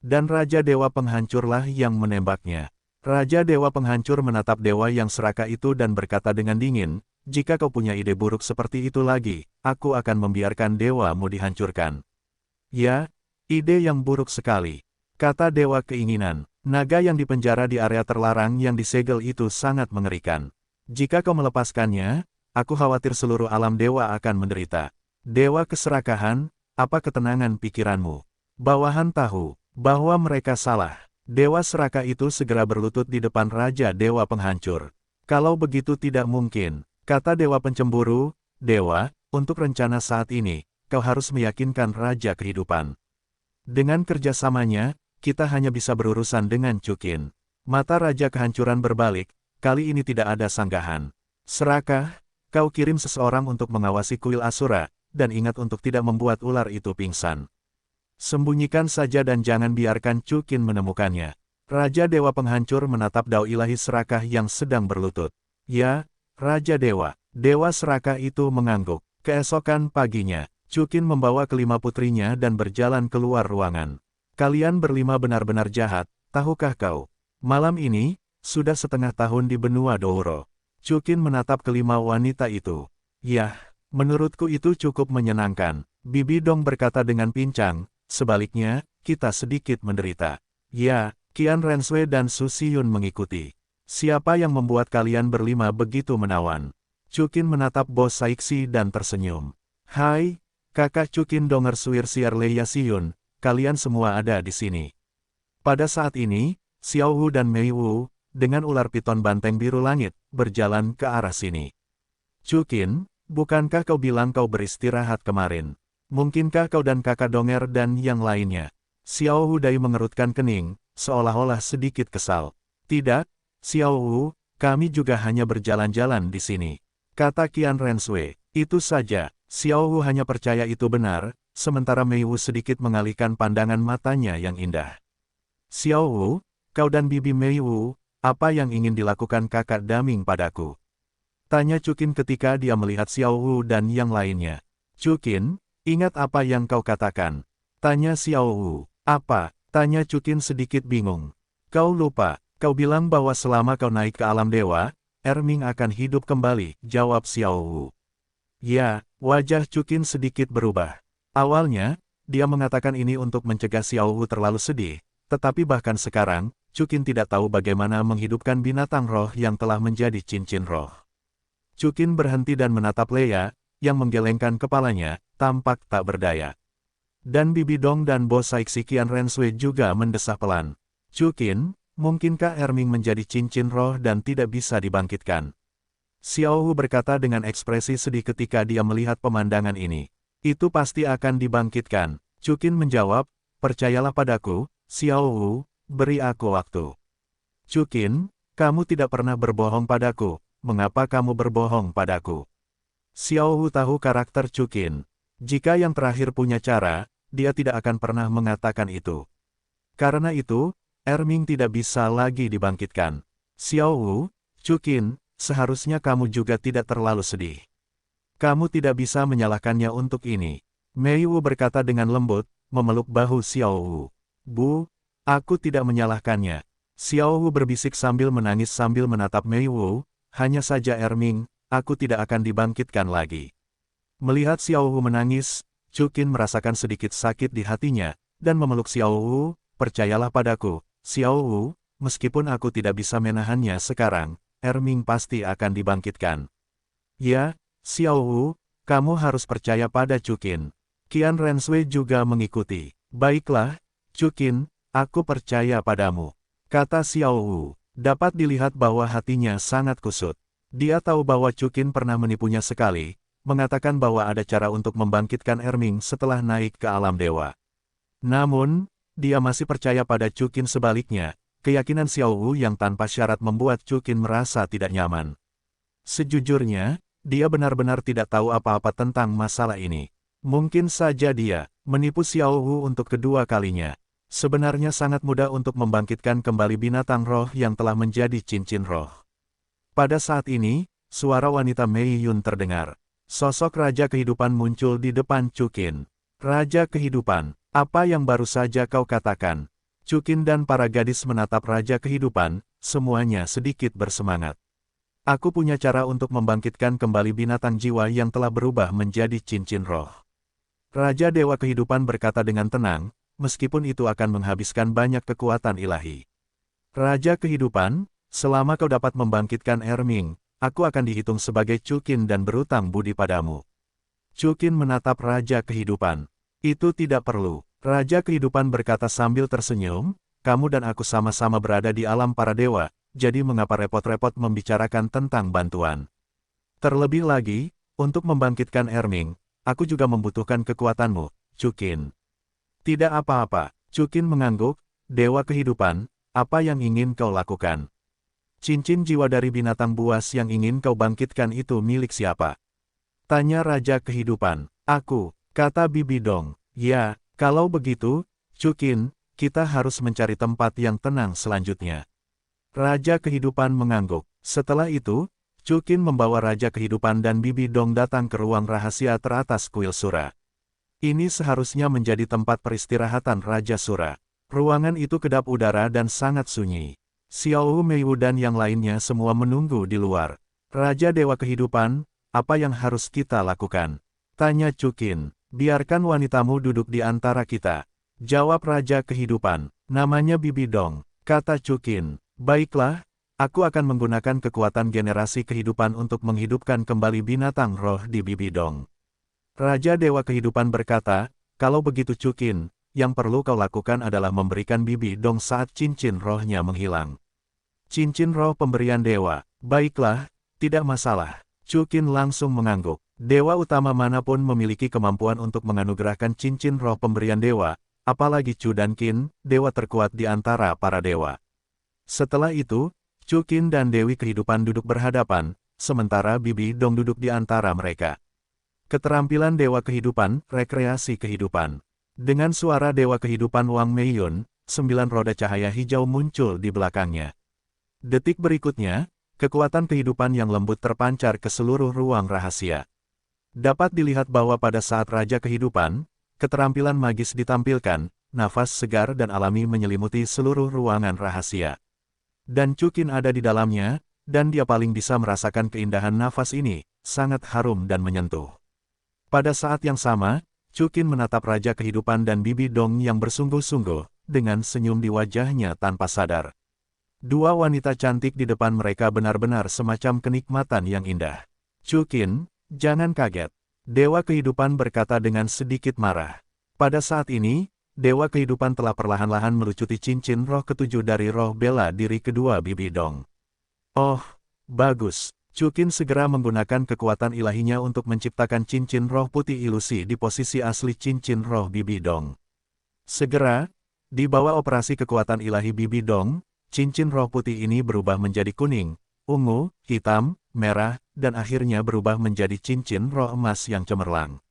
Dan Raja Dewa Penghancurlah yang menembaknya. Raja Dewa Penghancur menatap dewa yang serakah itu dan berkata dengan dingin, jika kau punya ide buruk seperti itu lagi, aku akan membiarkan dewamu dihancurkan. Ya, ide yang buruk sekali. Kata Dewa Keinginan, naga yang dipenjara di area terlarang yang disegel itu sangat mengerikan. Jika kau melepaskannya, aku khawatir seluruh alam dewa akan menderita. Dewa keserakahan, apa ketenangan pikiranmu? Bawahan tahu bahwa mereka salah. Dewa serakah itu segera berlutut di depan Raja Dewa Penghancur. Kalau begitu tidak mungkin, kata Dewa Pencemburu, Dewa, untuk rencana saat ini, kau harus meyakinkan Raja Kehidupan. Dengan kerjasamanya, kita hanya bisa berurusan dengan Chu Qin. Mata Raja Kehancuran berbalik, kali ini tidak ada sanggahan. Serakah, kau kirim seseorang untuk mengawasi kuil Asura, dan ingat untuk tidak membuat ular itu pingsan. Sembunyikan saja dan jangan biarkan Chu Qin menemukannya. Raja Dewa Penghancur menatap Dao Ilahi Serakah yang sedang berlutut. Ya, Raja Dewa. Dewa Serakah itu mengangguk. Keesokan paginya, Chu Qin membawa kelima putrinya dan berjalan keluar ruangan. Kalian berlima benar-benar jahat, tahukah kau? Malam ini, sudah setengah tahun di benua Douro. Chu Qin menatap kelima wanita itu. Yah, menurutku itu cukup menyenangkan. Bibi Dong berkata dengan pincang. Sebaliknya, kita sedikit menderita. Ya, Qian Renshui dan Su Xiyun mengikuti. Siapa yang membuat kalian berlima begitu menawan? Chukin menatap bos Saixi dan tersenyum. Hai, kakak Chukin Donger Suir Siar Leia Siyun, kalian semua ada di sini. Pada saat ini, Xiao Wu dan Mei Wu, dengan ular piton banteng biru langit, berjalan ke arah sini. Chukin, bukankah kau bilang kau beristirahat kemarin? Mungkinkah kau dan kakak Donger dan yang lainnya? Xiao Wu Dai mengerutkan kening, seolah-olah sedikit kesal. Tidak, Xiao Wu, kami juga hanya berjalan-jalan di sini. Kata Qian Rensui, itu saja. Xiao Wu hanya percaya itu benar, sementara Mei Wu sedikit mengalihkan pandangan matanya yang indah. Xiao Wu, kau dan bibi Mei Wu, apa yang ingin dilakukan kakak Daming padaku? Tanya Chukin ketika dia melihat Xiao Wu dan yang lainnya. Chukin, ingat apa yang kau katakan? Tanya Xiao Wu. Apa? Tanya Chukin sedikit bingung. Kau lupa, kau bilang bahwa selama kau naik ke alam dewa, Erming akan hidup kembali, jawab Xiao Wu. Ya, wajah Chukin sedikit berubah. Awalnya, dia mengatakan ini untuk mencegah Xiao Wu terlalu sedih, tetapi bahkan sekarang, Chukin tidak tahu bagaimana menghidupkan binatang roh yang telah menjadi cincin roh. Chukin berhenti dan menatap Leia, yang menggelengkan kepalanya, tampak tak berdaya. Dan Bibi Dong dan bos Saixi Qian Rensui juga mendesah pelan. Chukin, mungkinkah Erming menjadi cincin roh dan tidak bisa dibangkitkan? Xiao Wu berkata dengan ekspresi sedih ketika dia melihat pemandangan ini. Itu pasti akan dibangkitkan. Chukin menjawab, percayalah padaku, Xiao Wu, beri aku waktu. Chukin, kamu tidak pernah berbohong padaku, mengapa kamu berbohong padaku? Xiao Wu tahu karakter Chukin. Jika yang terakhir punya cara, dia tidak akan pernah mengatakan itu. Karena itu, Erming tidak bisa lagi dibangkitkan. Xiao Wu, Chukin, seharusnya kamu juga tidak terlalu sedih. Kamu tidak bisa menyalahkannya untuk ini. Mei Wu berkata dengan lembut, memeluk bahu Xiao Wu. Bu, aku tidak menyalahkannya. Xiao Wu berbisik sambil menangis sambil menatap Mei Wu, hanya saja Erming, aku tidak akan dibangkitkan lagi. Melihat Xiao Wu menangis, Chukin merasakan sedikit sakit di hatinya, dan memeluk Xiao Wu, percayalah padaku, Xiao Wu, meskipun aku tidak bisa menahannya sekarang, Erming pasti akan dibangkitkan. Ya, Xiao Wu, kamu harus percaya pada Chukin. Qian Rensui juga mengikuti. Baiklah, Chukin, aku percaya padamu. Kata Xiao Wu, dapat dilihat bahwa hatinya sangat kusut. Dia tahu bahwa Chukin pernah menipunya sekali, mengatakan bahwa ada cara untuk membangkitkan Erming setelah naik ke alam dewa. Namun, dia masih percaya pada Chukin sebaliknya, keyakinan Xiao Wu yang tanpa syarat membuat Chukin merasa tidak nyaman. Sejujurnya, dia benar-benar tidak tahu apa-apa tentang masalah ini. Mungkin saja dia menipu Xiao Wu untuk kedua kalinya. Sebenarnya sangat mudah untuk membangkitkan kembali binatang roh yang telah menjadi cincin roh. Pada saat ini, suara wanita Mei Yun terdengar. Sosok Raja Kehidupan muncul di depan Chukin. Raja Kehidupan, apa yang baru saja kau katakan? Chukin dan para gadis menatap Raja Kehidupan, semuanya sedikit bersemangat. Aku punya cara untuk membangkitkan kembali binatang jiwa yang telah berubah menjadi cincin roh. Raja Dewa Kehidupan berkata dengan tenang, meskipun itu akan menghabiskan banyak kekuatan ilahi. Raja Kehidupan, selama kau dapat membangkitkan Erming, aku akan dihitung sebagai Chukin dan berutang budi padamu. Chukin menatap Raja Kehidupan. Itu tidak perlu. Raja Kehidupan berkata sambil tersenyum, kamu dan aku sama-sama berada di alam para dewa, jadi mengapa repot-repot membicarakan tentang bantuan? Terlebih lagi, untuk membangkitkan Erming, aku juga membutuhkan kekuatanmu, Chukin. Tidak apa-apa, Chukin mengangguk, Dewa Kehidupan, apa yang ingin kau lakukan? Cincin jiwa dari binatang buas yang ingin kau bangkitkan itu milik siapa? Tanya Raja Kehidupan. Aku, kata Bibi Dong. Ya, kalau begitu, Chukin, kita harus mencari tempat yang tenang selanjutnya. Raja Kehidupan mengangguk. Setelah itu, Chukin membawa Raja Kehidupan dan Bibi Dong datang ke ruang rahasia teratas kuil Sura. Ini seharusnya menjadi tempat peristirahatan Raja Sura. Ruangan itu kedap udara dan sangat sunyi. Xiao Wu, Mei Wu dan yang lainnya semua menunggu di luar. Raja Dewa Kehidupan, apa yang harus kita lakukan? Tanya Chukin. Biarkan wanitamu duduk di antara kita. Jawab Raja Kehidupan. Namanya Bibi Dong. Kata Chukin. Baiklah, Aku akan menggunakan kekuatan generasi kehidupan untuk menghidupkan kembali binatang roh di Bibi Dong. Raja Dewa Kehidupan berkata, kalau begitu Chukin, yang perlu kau lakukan adalah memberikan Bibi Dong saat cincin rohnya menghilang. Cincin roh pemberian dewa, baiklah, tidak masalah. Chukin langsung mengangguk. Dewa utama manapun memiliki kemampuan untuk menganugerahkan cincin roh pemberian dewa, apalagi Chu dan Qin, dewa terkuat di antara para dewa. Setelah itu, Chukin dan Dewi Kehidupan duduk berhadapan, sementara Bibi Dong duduk di antara mereka. Keterampilan Dewa Kehidupan, rekreasi kehidupan. Dengan suara Dewa Kehidupan Wang Meiyun, 9 roda cahaya hijau muncul di belakangnya. Detik berikutnya, kekuatan kehidupan yang lembut terpancar ke seluruh ruang rahasia. Dapat dilihat bahwa pada saat Raja Kehidupan, keterampilan magis ditampilkan, nafas segar dan alami menyelimuti seluruh ruangan rahasia. Dan Chukin ada di dalamnya, dan dia paling bisa merasakan keindahan nafas ini, sangat harum dan menyentuh. Pada saat yang sama, Chukin menatap Raja Kehidupan dan Bibi Dong yang bersungguh-sungguh, dengan senyum di wajahnya tanpa sadar. Dua wanita cantik di depan mereka benar-benar semacam kenikmatan yang indah. Chukin, jangan kaget. Dewa Kehidupan berkata dengan sedikit marah. Pada saat ini, Dewa Kehidupan telah perlahan-lahan melucuti cincin roh ketujuh dari roh bela diri kedua Bibi Dong. Oh, bagus. Chukin segera menggunakan kekuatan ilahinya untuk menciptakan cincin roh putih ilusi di posisi asli cincin roh Bibi Dong. Segera, di bawah operasi kekuatan ilahi Bibi Dong, cincin roh putih ini berubah menjadi kuning, ungu, hitam, merah, dan akhirnya berubah menjadi cincin roh emas yang cemerlang.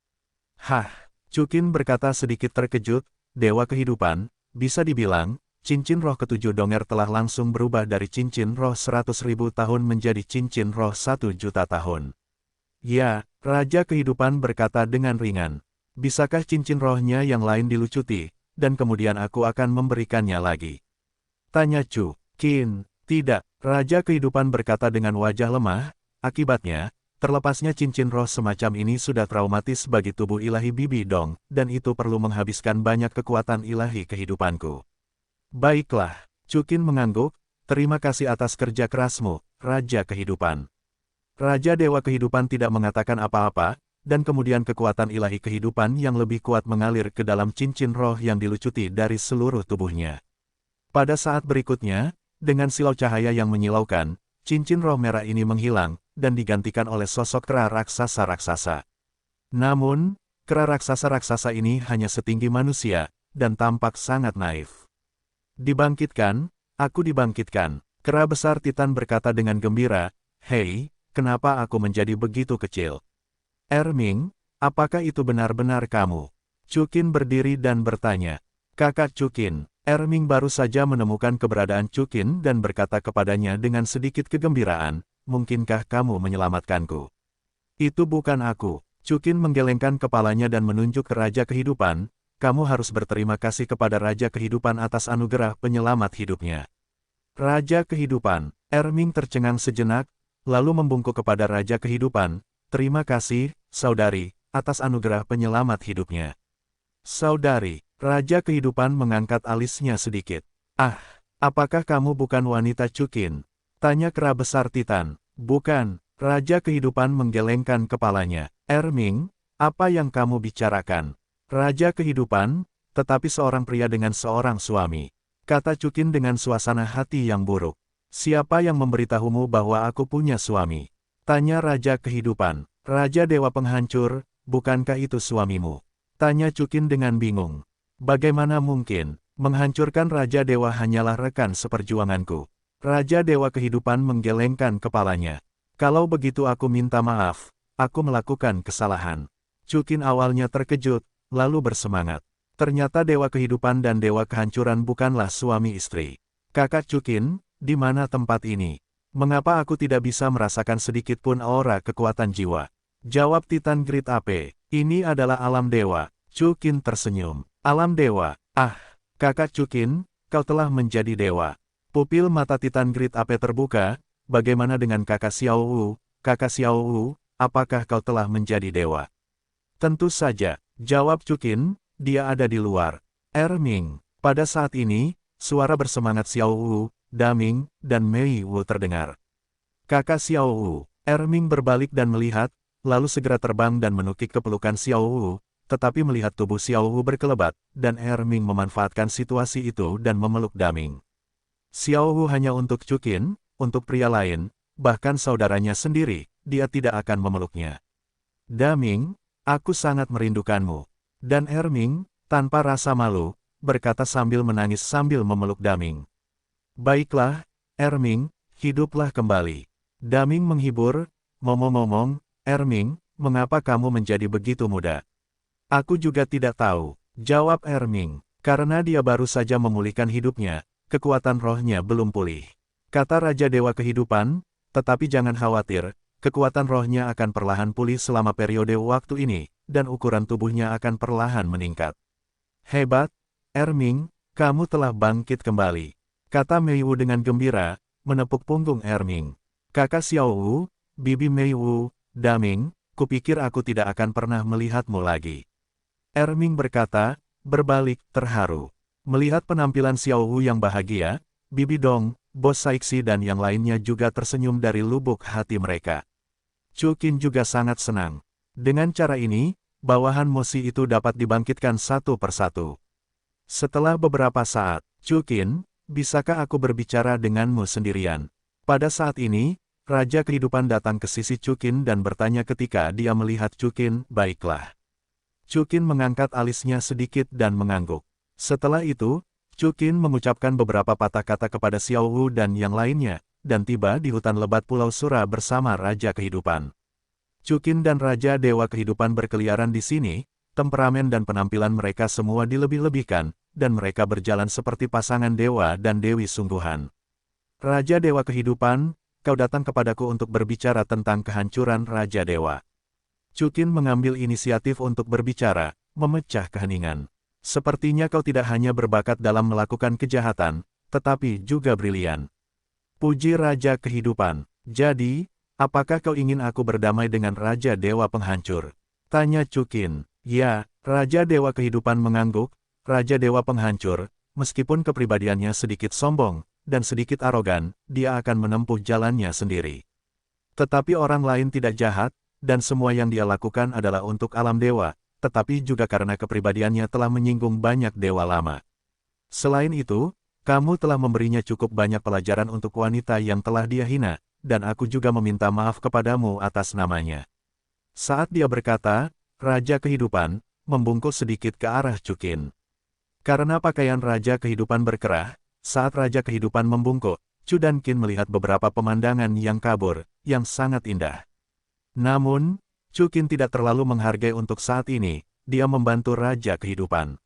Hah, Chukin berkata sedikit terkejut. Dewa Kehidupan, bisa dibilang, cincin roh ketujuh Donger telah langsung berubah dari cincin roh 100.000 tahun menjadi cincin roh 1 juta tahun. Ya, Raja Kehidupan berkata dengan ringan. Bisakah cincin rohnya yang lain dilucuti, dan kemudian aku akan memberikannya lagi? Tanya Chu. Qin, tidak. Raja Kehidupan berkata dengan wajah lemah, akibatnya, terlepasnya cincin roh semacam ini sudah traumatis bagi tubuh ilahi Bibi Dong, dan itu perlu menghabiskan banyak kekuatan ilahi kehidupanku. Baiklah, Chukin mengangguk, terima kasih atas kerja kerasmu, Raja Kehidupan. Raja Dewa Kehidupan tidak mengatakan apa-apa, dan kemudian kekuatan ilahi kehidupan yang lebih kuat mengalir ke dalam cincin roh yang dilucuti dari seluruh tubuhnya. Pada saat berikutnya, dengan silau cahaya yang menyilaukan, cincin roh merah ini menghilang, dan digantikan oleh sosok kera raksasa-raksasa. Namun, kera raksasa-raksasa ini hanya setinggi manusia, dan tampak sangat naif. Dibangkitkan, aku dibangkitkan. Kera besar Titan berkata dengan gembira, hei, kenapa aku menjadi begitu kecil? Erming, apakah itu benar-benar kamu? Chukin berdiri dan bertanya. Kakak Chukin, Erming baru saja menemukan keberadaan Chukin dan berkata kepadanya dengan sedikit kegembiraan, mungkinkah kamu menyelamatkanku? Itu bukan aku. Chukin menggelengkan kepalanya dan menunjuk ke Raja Kehidupan, kamu harus berterima kasih kepada Raja Kehidupan atas anugerah penyelamat hidupnya. Raja Kehidupan, Erming tercengang sejenak, lalu membungkuk kepada Raja Kehidupan, terima kasih, saudari, atas anugerah penyelamat hidupnya. Saudari, Raja Kehidupan mengangkat alisnya sedikit. Ah, apakah kamu bukan wanita Chukin? Tanya kera besar Titan. Bukan, Raja Kehidupan menggelengkan kepalanya. Erming, apa yang kamu bicarakan? Raja Kehidupan, tetapi seorang pria dengan seorang suami. Kata Chukin dengan suasana hati yang buruk. Siapa yang memberitahumu bahwa aku punya suami? Tanya Raja Kehidupan. Raja Dewa Penghancur, bukankah itu suamimu? Tanya Chukin dengan bingung. Bagaimana mungkin, menghancurkan Raja Dewa hanyalah rekan seperjuanganku. Raja Dewa Kehidupan menggelengkan kepalanya. Kalau begitu aku minta maaf, aku melakukan kesalahan. Chukin awalnya terkejut, lalu bersemangat. Ternyata Dewa Kehidupan dan Dewa Kehancuran bukanlah suami istri. Kakak Chukin, di mana tempat ini? Mengapa aku tidak bisa merasakan sedikit pun aura kekuatan jiwa? Jawab Titan Grid AP, ini adalah alam dewa. Chukin tersenyum. Alam dewa, ah, kakak Chukin, kau telah menjadi dewa. Pupil mata Titan Grid AP terbuka, bagaimana dengan kakak Xiao Wu? Kakak Xiao Wu, apakah kau telah menjadi dewa? Tentu saja, jawab Chukin, dia ada di luar. Erming, pada saat ini, suara bersemangat Xiao Wu, Daming, dan Mei Wu terdengar. Kakak Xiao Wu. Erming berbalik dan melihat, lalu segera terbang dan menukik ke pelukan Xiao Wu, tetapi melihat tubuh Xiao Wu berkelebat, dan Erming memanfaatkan situasi itu dan memeluk Daming. Xiao Wu hanya untuk Chukin, untuk pria lain, bahkan saudaranya sendiri, dia tidak akan memeluknya. Daming, aku sangat merindukanmu. Dan Erming, tanpa rasa malu, berkata sambil menangis sambil memeluk Daming. Baiklah, Erming, hiduplah kembali. Daming menghibur, ngomong-ngomong, Erming, mengapa kamu menjadi begitu muda? Aku juga tidak tahu, jawab Erming, karena dia baru saja memulihkan hidupnya, kekuatan rohnya belum pulih. Kata Raja Dewa Kehidupan, tetapi jangan khawatir, kekuatan rohnya akan perlahan pulih selama periode waktu ini, dan ukuran tubuhnya akan perlahan meningkat. Hebat, Erming, kamu telah bangkit kembali, kata Mei Wu dengan gembira, menepuk punggung Erming. Kakak Xiao Wu, Bibi Mei Wu, Daming, kupikir aku tidak akan pernah melihatmu lagi. Erming berkata, berbalik, terharu. Melihat penampilan Xiao Wu yang bahagia, Bibi Dong, Bos Saixi dan yang lainnya juga tersenyum dari lubuk hati mereka. Chukin juga sangat senang. Dengan cara ini, bawahan Moshi itu dapat dibangkitkan satu persatu. Setelah beberapa saat, Chukin, bisakah aku berbicara denganmu sendirian? Pada saat ini, Raja Kehidupan datang ke sisi Chukin dan bertanya ketika dia melihat Chukin, baiklah. Chukin mengangkat alisnya sedikit dan mengangguk. Setelah itu, Chukin mengucapkan beberapa patah kata kepada Xiao Wu dan yang lainnya, dan tiba di hutan lebat Pulau Sura bersama Raja Kehidupan. Chukin dan Raja Dewa Kehidupan berkeliaran di sini, temperamen dan penampilan mereka semua dilebih-lebihkan, dan mereka berjalan seperti pasangan dewa dan dewi sungguhan. Raja Dewa Kehidupan, kau datang kepadaku untuk berbicara tentang kehancuran Raja Dewa. Chukin mengambil inisiatif untuk berbicara, memecah keheningan. Sepertinya kau tidak hanya berbakat dalam melakukan kejahatan, tetapi juga brilian. Puji Raja Kehidupan. Jadi, apakah kau ingin aku berdamai dengan Raja Dewa Penghancur? Tanya Chukin. Ya, Raja Dewa Kehidupan mengangguk. Raja Dewa Penghancur, meskipun kepribadiannya sedikit sombong dan sedikit arogan, dia akan menempuh jalannya sendiri. Tetapi orang lain tidak jahat, dan semua yang dia lakukan adalah untuk alam dewa, tetapi juga karena kepribadiannya telah menyinggung banyak dewa lama. Selain itu, kamu telah memberinya cukup banyak pelajaran untuk wanita yang telah dia hina, dan aku juga meminta maaf kepadamu atas namanya. Saat dia berkata, Raja Kehidupan, membungkuk sedikit ke arah Chukin. Karena pakaian Raja Kehidupan berkerah, saat Raja Kehidupan membungkuk, Chu dan Qin melihat beberapa pemandangan yang kabur, yang sangat indah. Namun, Chu Qin tidak terlalu menghargai untuk saat ini, dia membantu Raja Kehidupan.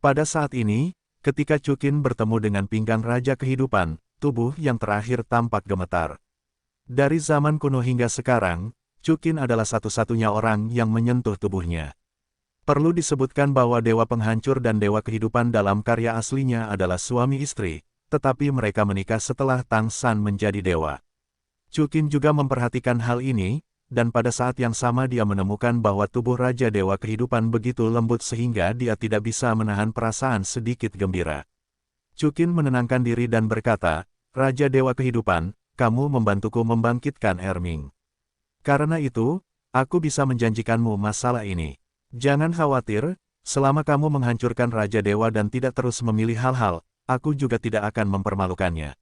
Pada saat ini, ketika Chu Qin bertemu dengan pinggang Raja Kehidupan, tubuh yang terakhir tampak gemetar. Dari zaman kuno hingga sekarang, Chu Qin adalah satu-satunya orang yang menyentuh tubuhnya. Perlu disebutkan bahwa Dewa Penghancur dan Dewa Kehidupan dalam karya aslinya adalah suami istri, tetapi mereka menikah setelah Tang San menjadi dewa. Chu Qin juga memperhatikan hal ini, dan pada saat yang sama dia menemukan bahwa tubuh Raja Dewa Kehidupan begitu lembut sehingga dia tidak bisa menahan perasaan sedikit gembira. Chu Qin menenangkan diri dan berkata, Raja Dewa Kehidupan, kamu membantuku membangkitkan Erming. Karena itu, aku bisa menjanjikanmu masalah ini. Jangan khawatir, selama kamu menghancurkan Raja Dewa dan tidak terus memilih hal-hal, aku juga tidak akan mempermalukannya.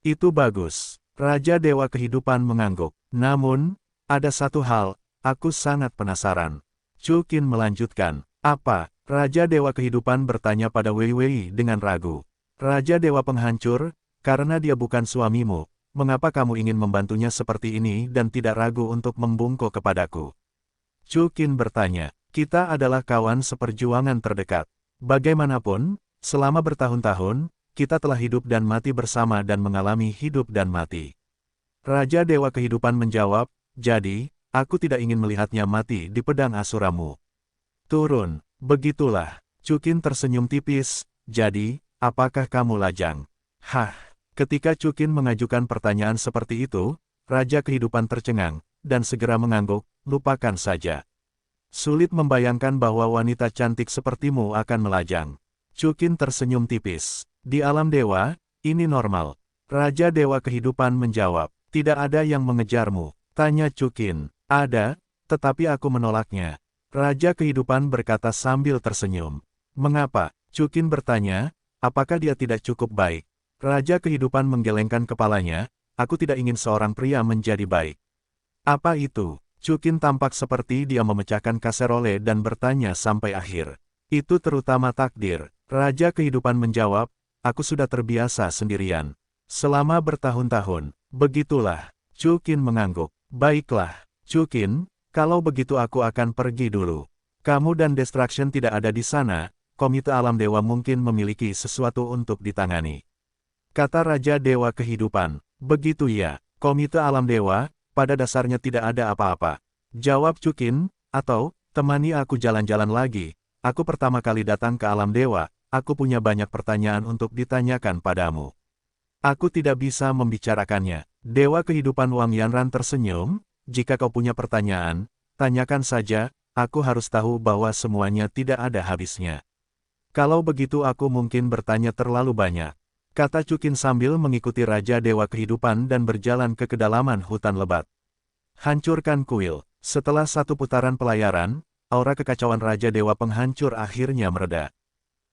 Itu bagus. Raja Dewa Kehidupan mengangguk. Namun, ada satu hal, aku sangat penasaran. Chu Qin melanjutkan. Apa? Raja Dewa Kehidupan bertanya pada Wei Wei dengan ragu. Raja Dewa Penghancur, karena dia bukan suamimu, mengapa kamu ingin membantunya seperti ini dan tidak ragu untuk membungkuk kepadaku? Chu Qin bertanya. Kita adalah kawan seperjuangan terdekat. Bagaimanapun, selama bertahun-tahun, kita telah hidup dan mati bersama dan mengalami hidup dan mati. Raja Dewa Kehidupan menjawab, jadi, aku tidak ingin melihatnya mati di pedang asuramu. Turun, begitulah. Chu Qin tersenyum tipis, jadi, apakah kamu lajang? Hah, ketika Chu Qin mengajukan pertanyaan seperti itu, Raja Kehidupan tercengang, dan segera mengangguk, lupakan saja. Sulit membayangkan bahwa wanita cantik sepertimu akan melajang. Chu Qin tersenyum tipis. Di alam dewa, ini normal. Raja Dewa Kehidupan menjawab, tidak ada yang mengejarmu. Tanya Chukin. Ada, tetapi aku menolaknya. Raja Kehidupan berkata sambil tersenyum. Mengapa? Chukin bertanya, apakah dia tidak cukup baik? Raja Kehidupan menggelengkan kepalanya, aku tidak ingin seorang pria menjadi baik. Apa itu? Chukin tampak seperti dia memecahkan kaserole dan bertanya sampai akhir. Itu terutama takdir. Raja Kehidupan menjawab, aku sudah terbiasa sendirian. Selama bertahun-tahun, begitulah. Chukin mengangguk. Baiklah, Chukin, kalau begitu aku akan pergi dulu. Kamu dan Destruction tidak ada di sana, Komite Alam Dewa mungkin memiliki sesuatu untuk ditangani. Kata Raja Dewa Kehidupan. Begitu ya, Komite Alam Dewa, pada dasarnya tidak ada apa-apa. Jawab Chukin, atau, temani aku jalan-jalan lagi. Aku pertama kali datang ke Alam Dewa, aku punya banyak pertanyaan untuk ditanyakan padamu. Aku tidak bisa membicarakannya. Dewa Kehidupan Wang Yanran tersenyum, jika kau punya pertanyaan, tanyakan saja, aku harus tahu bahwa semuanya tidak ada habisnya. Kalau begitu aku mungkin bertanya terlalu banyak. Kata Chukin sambil mengikuti Raja Dewa Kehidupan dan berjalan ke kedalaman hutan lebat. Hancurkan kuil. Setelah satu putaran pelayaran, aura kekacauan Raja Dewa Penghancur akhirnya mereda.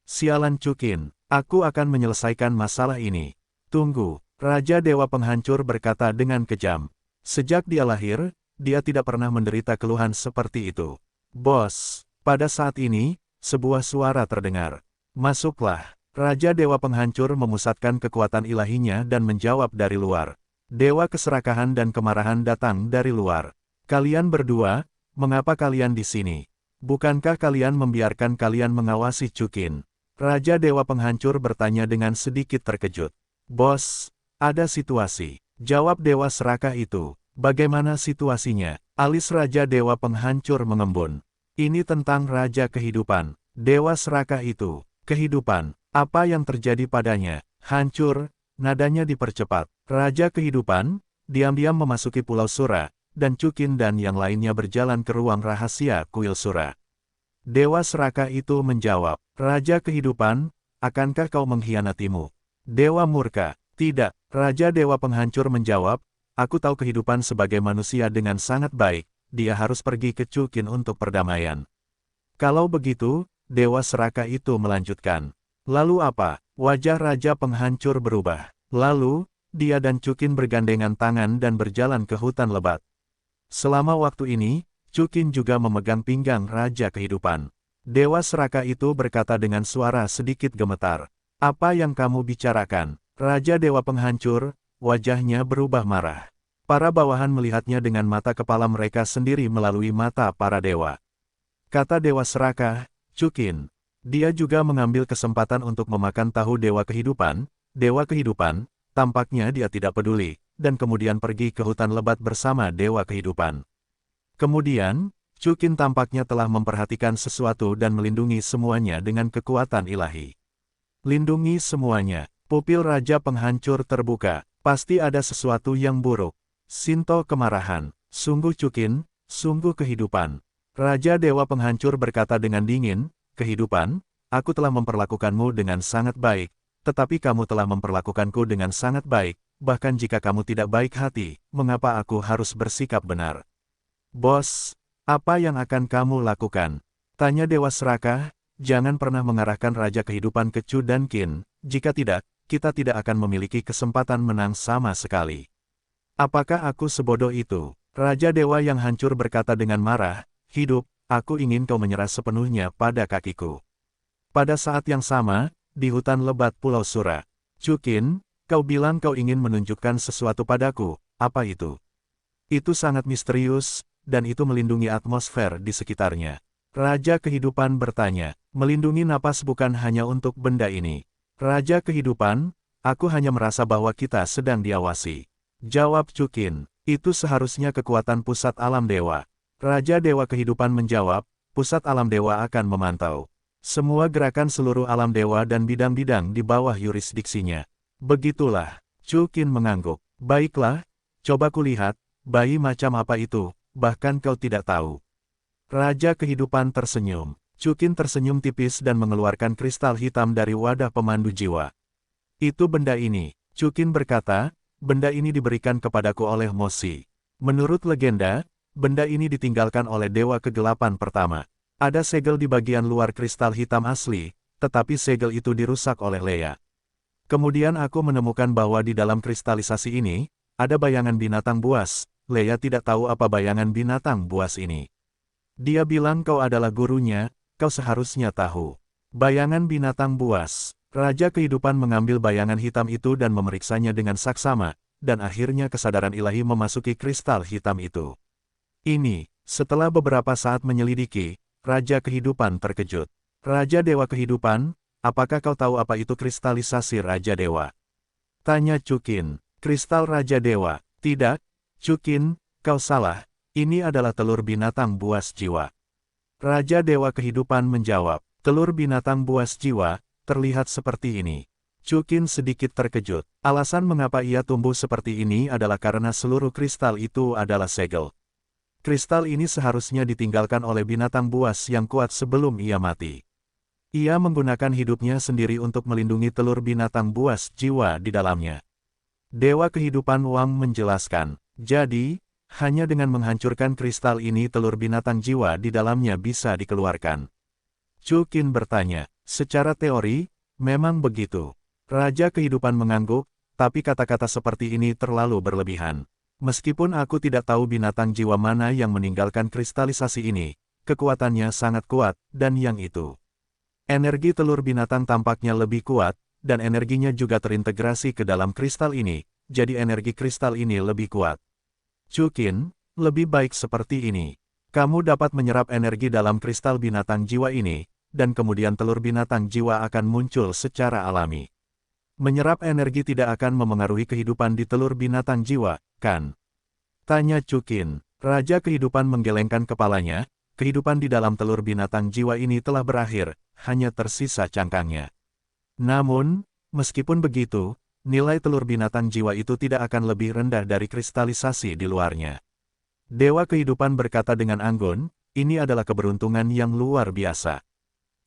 Sialan Chukin, aku akan menyelesaikan masalah ini. Tunggu, Raja Dewa Penghancur berkata dengan kejam. Sejak dia lahir, dia tidak pernah menderita keluhan seperti itu. Bos, pada saat ini, sebuah suara terdengar. Masuklah. Raja Dewa Penghancur memusatkan kekuatan ilahinya dan menjawab dari luar. Dewa keserakahan dan kemarahan datang dari luar. Kalian berdua, mengapa kalian di sini? Bukankah kalian membiarkan kalian mengawasi Chukin? Raja Dewa Penghancur bertanya dengan sedikit terkejut. Bos, ada situasi. Jawab Dewa Serakah itu. Bagaimana situasinya? Alis Raja Dewa Penghancur mengembun. Ini tentang Raja Kehidupan. Dewa Serakah itu. Kehidupan. Apa yang terjadi padanya? Hancur. Nadanya dipercepat. Raja Kehidupan, diam-diam memasuki Pulau Sura, dan Chukin dan yang lainnya berjalan ke ruang rahasia kuil Sura. Dewa Serakah itu menjawab, Raja Kehidupan, akankah kau mengkhianatimu? Dewa Murka, tidak. Raja Dewa Penghancur menjawab, aku tahu Kehidupan sebagai manusia dengan sangat baik, dia harus pergi ke Chukin untuk perdamaian. Kalau begitu, Dewa Serakah itu melanjutkan. Lalu apa? Wajah Raja Penghancur berubah. Lalu, dia dan Chukin bergandengan tangan dan berjalan ke hutan lebat. Selama waktu ini, Chukin juga memegang pinggang Raja Kehidupan. Dewa Serakah itu berkata dengan suara sedikit gemetar. Apa yang kamu bicarakan? Raja Dewa Penghancur, wajahnya berubah marah. Para bawahan melihatnya dengan mata kepala mereka sendiri melalui mata para dewa. Kata Dewa Serakah, Chukin. Dia juga mengambil kesempatan untuk memakan tahu Dewa Kehidupan. Dewa Kehidupan, tampaknya dia tidak peduli, dan kemudian pergi ke hutan lebat bersama Dewa Kehidupan. Kemudian, Chukin tampaknya telah memperhatikan sesuatu dan melindungi semuanya dengan kekuatan ilahi. Lindungi semuanya. Pupil Raja Penghancur terbuka. Pasti ada sesuatu yang buruk. Sinto kemarahan. Sungguh Chukin, sungguh kehidupan. Raja Dewa Penghancur berkata dengan dingin, Kehidupan, aku telah memperlakukanmu dengan sangat baik, tetapi kamu telah memperlakukanku dengan sangat baik, bahkan jika kamu tidak baik hati, mengapa aku harus bersikap benar? Bos, apa yang akan kamu lakukan? Tanya Dewa Serakah. Jangan pernah mengarahkan Raja Kehidupan ke Chu dan Qin, jika tidak, kita tidak akan memiliki kesempatan menang sama sekali. Apakah aku sebodoh itu? Raja Dewa yang hancur berkata dengan marah, hidup, aku ingin kau menyerah sepenuhnya pada kakiku. Pada saat yang sama, di hutan lebat Pulau Sura, Chu Qin, kau bilang kau ingin menunjukkan sesuatu padaku, apa itu? Itu sangat misterius, dan itu melindungi atmosfer di sekitarnya. Raja Kehidupan bertanya, melindungi napas bukan hanya untuk benda ini. Raja Kehidupan, aku hanya merasa bahwa kita sedang diawasi. Jawab Chu Qin, itu seharusnya kekuatan pusat alam dewa. Raja Dewa Kehidupan menjawab, pusat alam dewa akan memantau semua gerakan seluruh alam dewa dan bidang-bidang di bawah yurisdiksinya. Begitulah. Chu Qin mengangguk. Baiklah, coba kulihat, bayi macam apa itu, bahkan kau tidak tahu. Raja Kehidupan tersenyum. Chu Qin tersenyum tipis dan mengeluarkan kristal hitam dari wadah pemandu jiwa. Itu benda ini. Chukin berkata, benda ini diberikan kepadaku oleh Moshi. Menurut legenda, benda ini ditinggalkan oleh Dewa Kegelapan pertama. Ada segel di bagian luar kristal hitam asli, tetapi segel itu dirusak oleh Leia. Kemudian aku menemukan bahwa di dalam kristalisasi ini, ada bayangan binatang buas. Leia tidak tahu apa bayangan binatang buas ini. Dia bilang kau adalah gurunya, kau seharusnya tahu. Bayangan binatang buas. Raja Kehidupan mengambil bayangan hitam itu dan memeriksanya dengan saksama, dan akhirnya kesadaran ilahi memasuki kristal hitam itu. Ini, setelah beberapa saat menyelidiki, Raja Kehidupan terkejut. Raja Dewa Kehidupan, apakah kau tahu apa itu kristalisasi Raja Dewa? Tanya Chukin. Kristal Raja Dewa. Tidak, Chukin, kau salah. Ini adalah telur binatang buas jiwa. Raja Dewa Kehidupan menjawab. Telur binatang buas jiwa, terlihat seperti ini. Chukin sedikit terkejut. Alasan mengapa ia tumbuh seperti ini adalah karena seluruh kristal itu adalah segel. Kristal ini seharusnya ditinggalkan oleh binatang buas yang kuat sebelum ia mati. Ia menggunakan hidupnya sendiri untuk melindungi telur binatang buas jiwa di dalamnya. Dewa Kehidupan Wang menjelaskan, jadi, hanya dengan menghancurkan kristal ini telur binatang jiwa di dalamnya bisa dikeluarkan. Chukin bertanya, secara teori, memang begitu. Raja Kehidupan mengangguk, tapi kata-kata seperti ini terlalu berlebihan. Meskipun aku tidak tahu binatang jiwa mana yang meninggalkan kristalisasi ini, kekuatannya sangat kuat, dan yang itu. Energi telur binatang tampaknya lebih kuat, dan energinya juga terintegrasi ke dalam kristal ini, jadi energi kristal ini lebih kuat. Chukin, lebih baik seperti ini. Kamu dapat menyerap energi dalam kristal binatang jiwa ini, dan kemudian telur binatang jiwa akan muncul secara alami. Menyerap energi tidak akan memengaruhi kehidupan di telur binatang jiwa, kan? Tanya Chukin. Raja Kehidupan menggelengkan kepalanya, kehidupan di dalam telur binatang jiwa ini telah berakhir, hanya tersisa cangkangnya. Namun, meskipun begitu, nilai telur binatang jiwa itu tidak akan lebih rendah dari kristalisasi di luarnya. Dewa Kehidupan berkata dengan anggun, ini adalah keberuntungan yang luar biasa.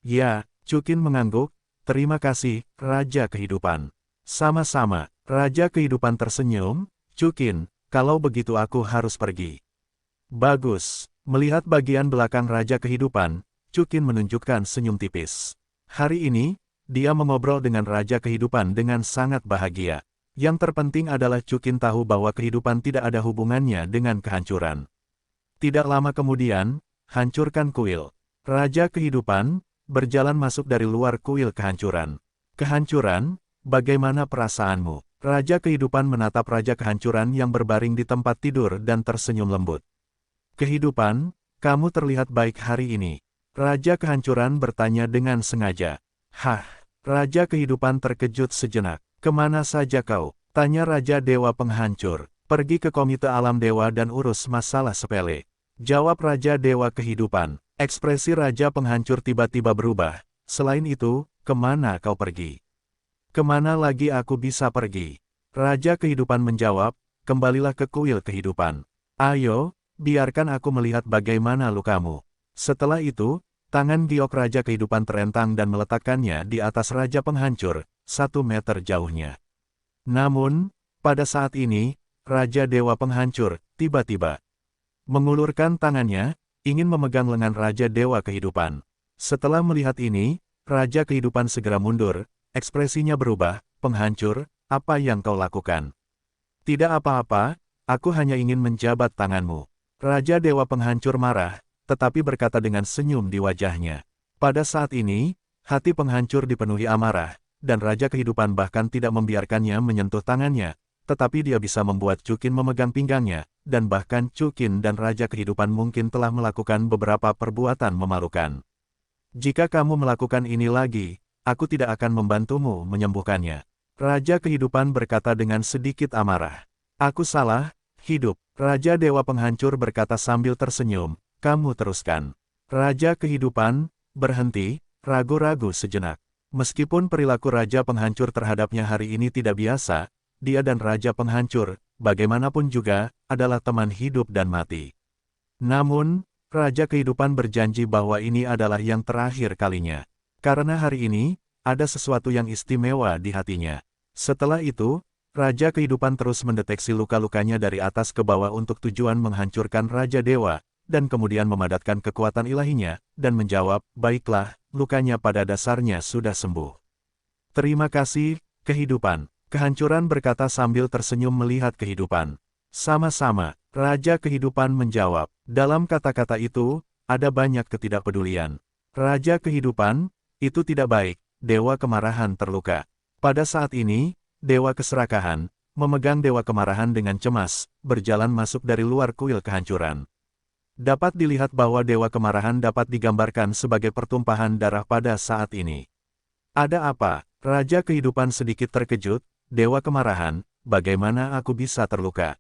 Ya, Chukin mengangguk, terima kasih, Raja Kehidupan. Sama-sama, Raja Kehidupan tersenyum, Chukin, kalau begitu aku harus pergi. Bagus, melihat bagian belakang Raja Kehidupan, Chukin menunjukkan senyum tipis. Hari ini, dia mengobrol dengan Raja Kehidupan dengan sangat bahagia. Yang terpenting adalah Chukin tahu bahwa kehidupan tidak ada hubungannya dengan kehancuran. Tidak lama kemudian, hancurkan kuil. Raja Kehidupan berjalan masuk dari luar kuil kehancuran. Kehancuran, bagaimana perasaanmu? Raja Kehidupan menatap Raja Kehancuran yang berbaring di tempat tidur dan tersenyum lembut. Kehidupan, kamu terlihat baik hari ini. Raja Kehancuran bertanya dengan sengaja. Hah, Raja Kehidupan terkejut sejenak. Kemana saja kau? Tanya Raja Dewa Penghancur. Pergi ke Komite Alam Dewa dan urus masalah sepele. Jawab Raja Dewa Kehidupan. Ekspresi Raja Penghancur tiba-tiba berubah. Selain itu, kemana kau pergi? Kemana lagi aku bisa pergi? Raja Kehidupan menjawab, kembalilah ke kuil kehidupan. Ayo, biarkan aku melihat bagaimana lukamu. Setelah itu, tangan giok Raja Kehidupan terentang dan meletakkannya di atas Raja Penghancur, 1 meter jauhnya. Namun, pada saat ini, Raja Dewa Penghancur, tiba-tiba mengulurkan tangannya, ingin memegang lengan Raja Dewa Kehidupan. Setelah melihat ini, Raja Kehidupan segera mundur, ekspresinya berubah, Penghancur, apa yang kau lakukan? Tidak apa-apa, aku hanya ingin menjabat tanganmu. Raja Dewa Penghancur marah, tetapi berkata dengan senyum di wajahnya. Pada saat ini, hati Penghancur dipenuhi amarah, dan Raja Kehidupan bahkan tidak membiarkannya menyentuh tangannya, tetapi dia bisa membuat Chukin memegang pinggangnya, dan bahkan Chukin dan Raja Kehidupan mungkin telah melakukan beberapa perbuatan memalukan. Jika kamu melakukan ini lagi, aku tidak akan membantumu menyembuhkannya. Raja Kehidupan berkata dengan sedikit amarah. Aku salah, hidup. Raja Dewa Penghancur berkata sambil tersenyum, kamu teruskan. Raja Kehidupan berhenti, ragu-ragu sejenak. Meskipun perilaku Raja Penghancur terhadapnya hari ini tidak biasa, dia dan Raja Penghancur, bagaimanapun juga, adalah teman hidup dan mati. Namun, Raja Kehidupan berjanji bahwa ini adalah yang terakhir kalinya. Karena hari ini, ada sesuatu yang istimewa di hatinya. Setelah itu, Raja Kehidupan terus mendeteksi luka-lukanya dari atas ke bawah untuk tujuan menghancurkan Raja Dewa, dan kemudian memadatkan kekuatan ilahinya, dan menjawab, baiklah, lukanya pada dasarnya sudah sembuh. Terima kasih, Kehidupan. Kehancuran berkata sambil tersenyum melihat Kehidupan. Sama-sama, Raja Kehidupan menjawab. Dalam kata-kata itu, ada banyak ketidakpedulian. Raja Kehidupan, itu tidak baik. Dewa Kemarahan terluka. Pada saat ini, Dewa Keserakahan, memegang Dewa Kemarahan dengan cemas, berjalan masuk dari luar kuil kehancuran. Dapat dilihat bahwa Dewa Kemarahan dapat digambarkan sebagai pertumpahan darah pada saat ini. Ada apa? Raja Kehidupan sedikit terkejut. Dewa Kemarahan, bagaimana aku bisa terluka?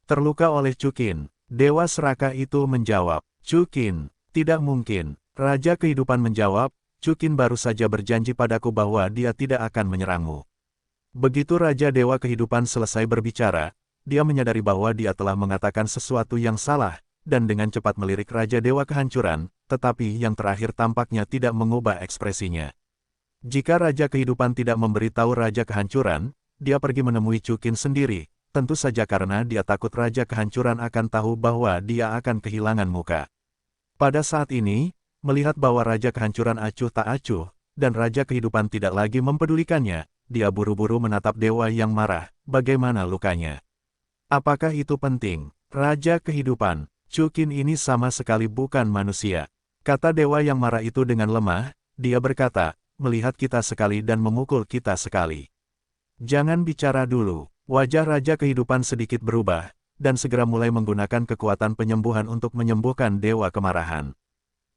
Terluka oleh Chukin. Dewa Serakah itu menjawab. Chukin, tidak mungkin. Raja Kehidupan menjawab, Chukin baru saja berjanji padaku bahwa dia tidak akan menyerangmu. Begitu Raja Dewa Kehidupan selesai berbicara, dia menyadari bahwa dia telah mengatakan sesuatu yang salah, dan dengan cepat melirik Raja Dewa Kehancuran, tetapi yang terakhir tampaknya tidak mengubah ekspresinya. Jika Raja Kehidupan tidak memberitahu Raja Kehancuran, dia pergi menemui Chukin sendiri, tentu saja karena dia takut Raja Kehancuran akan tahu bahwa dia akan kehilangan muka. Pada saat ini, melihat bahwa Raja Kehancuran acuh tak acuh, dan Raja Kehidupan tidak lagi mempedulikannya, dia buru-buru menatap Dewa yang marah, bagaimana lukanya? Apakah itu penting? Raja Kehidupan, Chukin ini sama sekali bukan manusia. Kata Dewa yang marah itu dengan lemah, dia berkata, melihat kita sekali dan memukul kita sekali. Jangan bicara dulu. Wajah Raja Kehidupan sedikit berubah, dan segera mulai menggunakan kekuatan penyembuhan untuk menyembuhkan Dewa Kemarahan.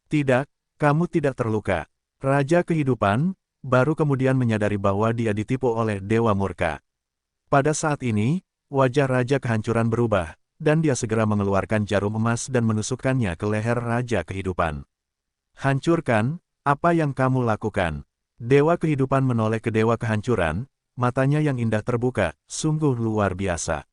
Tidak, kamu tidak terluka. Raja Kehidupan, baru kemudian menyadari bahwa dia ditipu oleh Dewa Murka. Pada saat ini, wajah Raja Kehancuran berubah, dan dia segera mengeluarkan jarum emas dan menusukkannya ke leher Raja Kehidupan. Hancurkan, apa yang kamu lakukan? Dewa Kehidupan menoleh ke Dewa Kehancuran, matanya yang indah terbuka, sungguh luar biasa.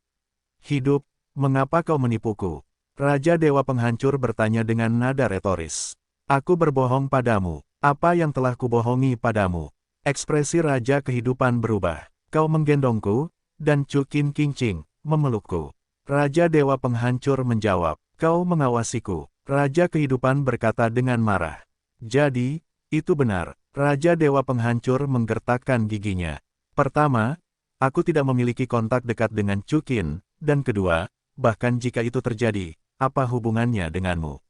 Hidup, mengapa kau menipuku? Raja Dewa Penghancur bertanya dengan nada retoris. Aku berbohong padamu, apa yang telah kubohongi padamu? Ekspresi Raja Kehidupan berubah. Kau menggendongku, dan Chukin Kingching, memelukku. Raja Dewa Penghancur menjawab, kau mengawasiku. Raja Kehidupan berkata dengan marah. Jadi, itu benar. Raja Dewa Penghancur menggertakkan giginya. Pertama, aku tidak memiliki kontak dekat dengan Chukin, dan kedua, bahkan jika itu terjadi, apa hubungannya denganmu?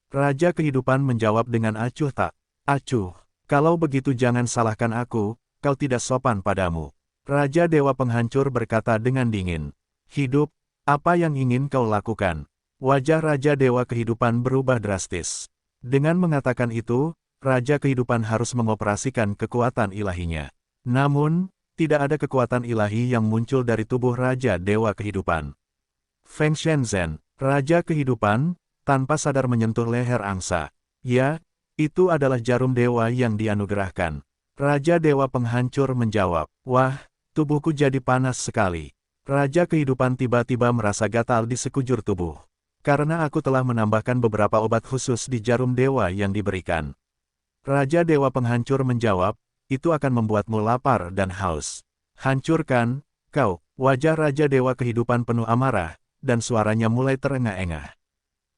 Raja Kehidupan menjawab dengan acuh tak acuh. Kalau begitu jangan salahkan aku, kau tidak sopan padamu. Raja Dewa Penghancur berkata dengan dingin. Hidup, apa yang ingin kau lakukan? Wajah Raja Dewa Kehidupan berubah drastis. Dengan mengatakan itu, Raja Kehidupan harus mengoperasikan kekuatan ilahinya. Namun, tidak ada kekuatan ilahi yang muncul dari tubuh Raja Dewa Kehidupan. Feng Shenzhen, Raja Kehidupan, tanpa sadar menyentuh leher angsa. Ya, itu adalah jarum dewa yang dianugerahkan. Raja Dewa Penghancur menjawab, wah, tubuhku jadi panas sekali. Raja Kehidupan tiba-tiba merasa gatal di sekujur tubuh. Karena aku telah menambahkan beberapa obat khusus di jarum dewa yang diberikan. Raja Dewa Penghancur menjawab, itu akan membuatmu lapar dan haus. Hancurkan, kau. Wajah Raja Dewa Kehidupan penuh amarah, dan suaranya mulai terengah-engah.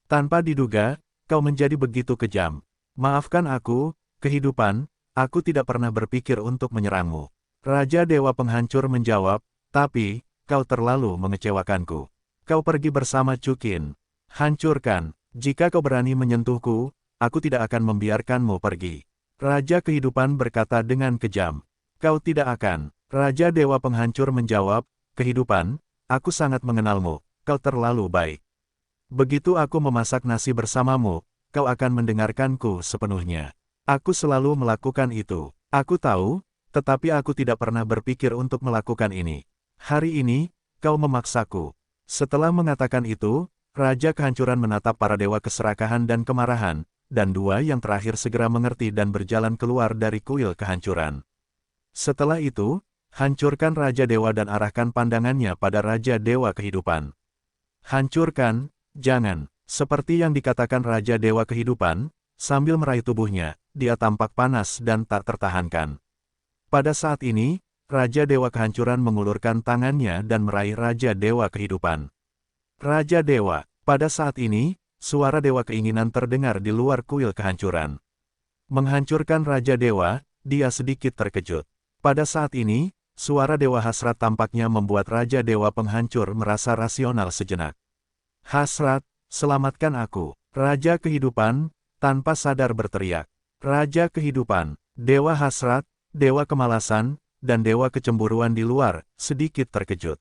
Tanpa diduga, kau menjadi begitu kejam. Maafkan aku, Kehidupan, aku tidak pernah berpikir untuk menyerangmu. Raja Dewa Penghancur menjawab, tapi, kau terlalu mengecewakanku. Kau pergi bersama Chukin. Hancurkan, jika kau berani menyentuhku, aku tidak akan membiarkanmu pergi. Raja Kehidupan berkata dengan kejam. Kau tidak akan. Raja Dewa Penghancur menjawab, Kehidupan, aku sangat mengenalmu, kau terlalu baik. Begitu aku memasak nasi bersamamu, kau akan mendengarkanku sepenuhnya. Aku selalu melakukan itu. Aku tahu, tetapi aku tidak pernah berpikir untuk melakukan ini. Hari ini, kau memaksaku. Setelah mengatakan itu, Raja Kehancuran menatap para dewa keserakahan dan kemarahan, dan dua yang terakhir segera mengerti dan berjalan keluar dari kuil kehancuran. Setelah itu, hancurkan Raja Dewa dan arahkan pandangannya pada Raja Dewa Kehidupan. Hancurkan, jangan, seperti yang dikatakan Raja Dewa Kehidupan, sambil meraih tubuhnya, dia tampak panas dan tak tertahankan. Pada saat ini, Raja Dewa Kehancuran mengulurkan tangannya dan meraih Raja Dewa Kehidupan. Raja Dewa. Pada saat ini, suara Dewa Keinginan terdengar di luar kuil kehancuran. Menghancurkan Raja Dewa, dia sedikit terkejut. Pada saat ini, suara Dewa Hasrat tampaknya membuat Raja Dewa Penghancur merasa rasional sejenak. Hasrat, selamatkan aku. Raja Kehidupan, tanpa sadar berteriak. Raja Kehidupan, Dewa Hasrat, Dewa Kemalasan, dan Dewa Kecemburuan di luar, sedikit terkejut.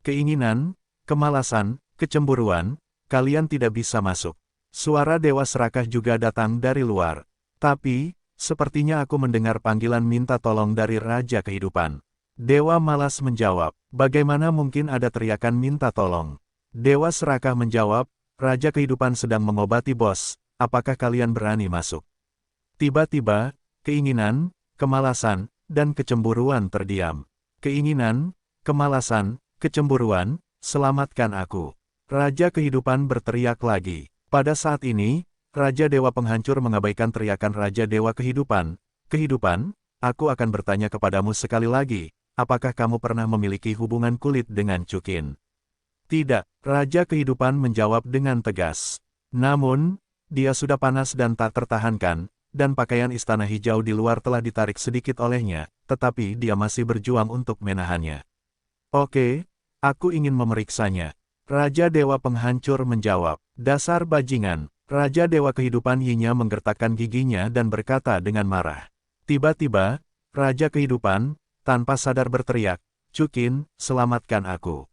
Keinginan, kemalasan, kecemburuan, kalian tidak bisa masuk. Suara Dewa Serakah juga datang dari luar. Tapi, sepertinya aku mendengar panggilan minta tolong dari Raja Kehidupan. Dewa Malas menjawab, bagaimana mungkin ada teriakan minta tolong? Dewa Serakah menjawab, Raja Kehidupan sedang mengobati bos, apakah kalian berani masuk? Tiba-tiba, keinginan, kemalasan, dan kecemburuan terdiam. Keinginan, kemalasan, kecemburuan, selamatkan aku. Raja Kehidupan berteriak lagi. Pada saat ini, Raja Dewa Penghancur mengabaikan teriakan Raja Dewa Kehidupan. Kehidupan, aku akan bertanya kepadamu sekali lagi, apakah kamu pernah memiliki hubungan kulit dengan Chukin? Tidak, Raja Kehidupan menjawab dengan tegas. Namun, dia sudah panas dan tak tertahankan, dan pakaian istana hijau di luar telah ditarik sedikit olehnya, tetapi dia masih berjuang untuk menahannya. Oke, aku ingin memeriksanya. Raja Dewa Penghancur menjawab, dasar bajingan. Raja Dewa Kehidupan Yinya menggertakkan giginya dan berkata dengan marah. Tiba-tiba, Raja Kehidupan, tanpa sadar berteriak, Chukin, selamatkan aku.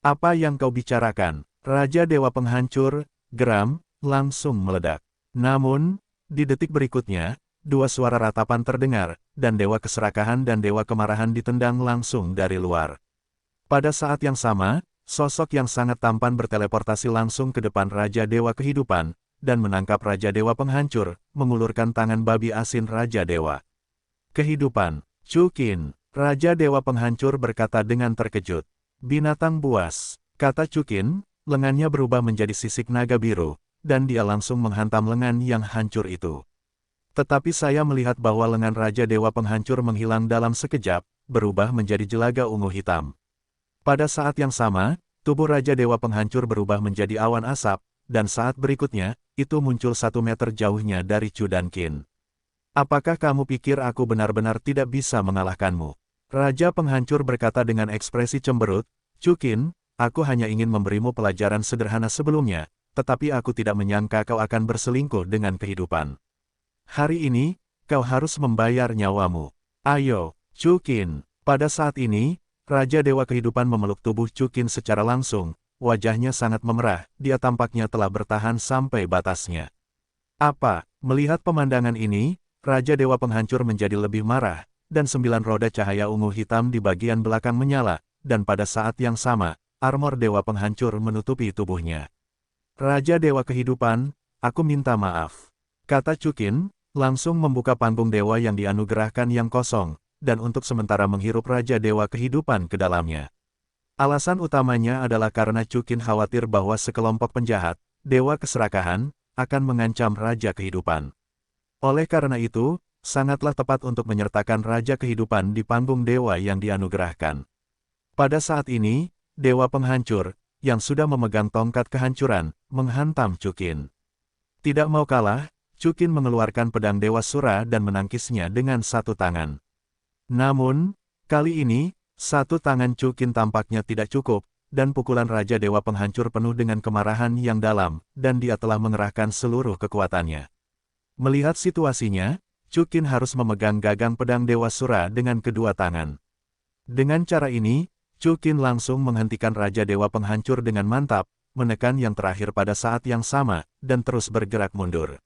Apa yang kau bicarakan? Raja Dewa Penghancur, geram, langsung meledak. Namun, di detik berikutnya, dua suara ratapan terdengar, dan Dewa Keserakahan dan Dewa Kemarahan ditendang langsung dari luar. Pada saat yang sama, sosok yang sangat tampan berteleportasi langsung ke depan Raja Dewa Kehidupan, dan menangkap Raja Dewa Penghancur, mengulurkan tangan babi asin Raja Dewa Kehidupan. Chukin, Raja Dewa Penghancur berkata dengan terkejut. Binatang buas, kata Chukin, lengannya berubah menjadi sisik naga biru, dan dia langsung menghantam lengan yang hancur itu. Tetapi saya melihat bahwa lengan Raja Dewa Penghancur menghilang dalam sekejap, berubah menjadi jelaga ungu hitam. Pada saat yang sama, tubuh Raja Dewa Penghancur berubah menjadi awan asap, dan saat berikutnya, itu muncul 1 meter jauhnya dari Chu Dankin. Apakah kamu pikir aku benar-benar tidak bisa mengalahkanmu? Raja Penghancur berkata dengan ekspresi cemberut, Chukin, aku hanya ingin memberimu pelajaran sederhana sebelumnya, tetapi aku tidak menyangka kau akan berselingkuh dengan kehidupan. Hari ini, kau harus membayar nyawamu. Ayo, Chukin. Pada saat ini, Raja Dewa Kehidupan memeluk tubuh Chukin secara langsung. Wajahnya sangat memerah, dia tampaknya telah bertahan sampai batasnya. Apa? Melihat pemandangan ini, Raja Dewa Penghancur menjadi lebih marah, dan 9 roda cahaya ungu hitam di bagian belakang menyala, dan pada saat yang sama, armor Dewa Penghancur menutupi tubuhnya. Raja Dewa Kehidupan, aku minta maaf. Kata Chukin, langsung membuka panggung dewa yang dianugerahkan yang kosong, dan untuk sementara menghirup Raja Dewa Kehidupan ke dalamnya. Alasan utamanya adalah karena Chukin khawatir bahwa sekelompok penjahat, Dewa Keserakahan, akan mengancam Raja Kehidupan. Oleh karena itu, sangatlah tepat untuk menyertakan Raja Kehidupan di panggung dewa yang dianugerahkan. Pada saat ini, Dewa Penghancur, yang sudah memegang tongkat kehancuran, menghantam Chukin. Tidak mau kalah, Chukin mengeluarkan pedang Dewa Sura dan menangkisnya dengan satu tangan. Namun, kali ini, satu tangan Chukin tampaknya tidak cukup, dan pukulan Raja Dewa Penghancur penuh dengan kemarahan yang dalam, dan dia telah mengerahkan seluruh kekuatannya. Melihat situasinya, Chukin harus memegang gagang pedang Dewa Sura dengan kedua tangan. Dengan cara ini, Chukin langsung menghentikan Raja Dewa Penghancur dengan mantap, menekan yang terakhir pada saat yang sama, dan terus bergerak mundur.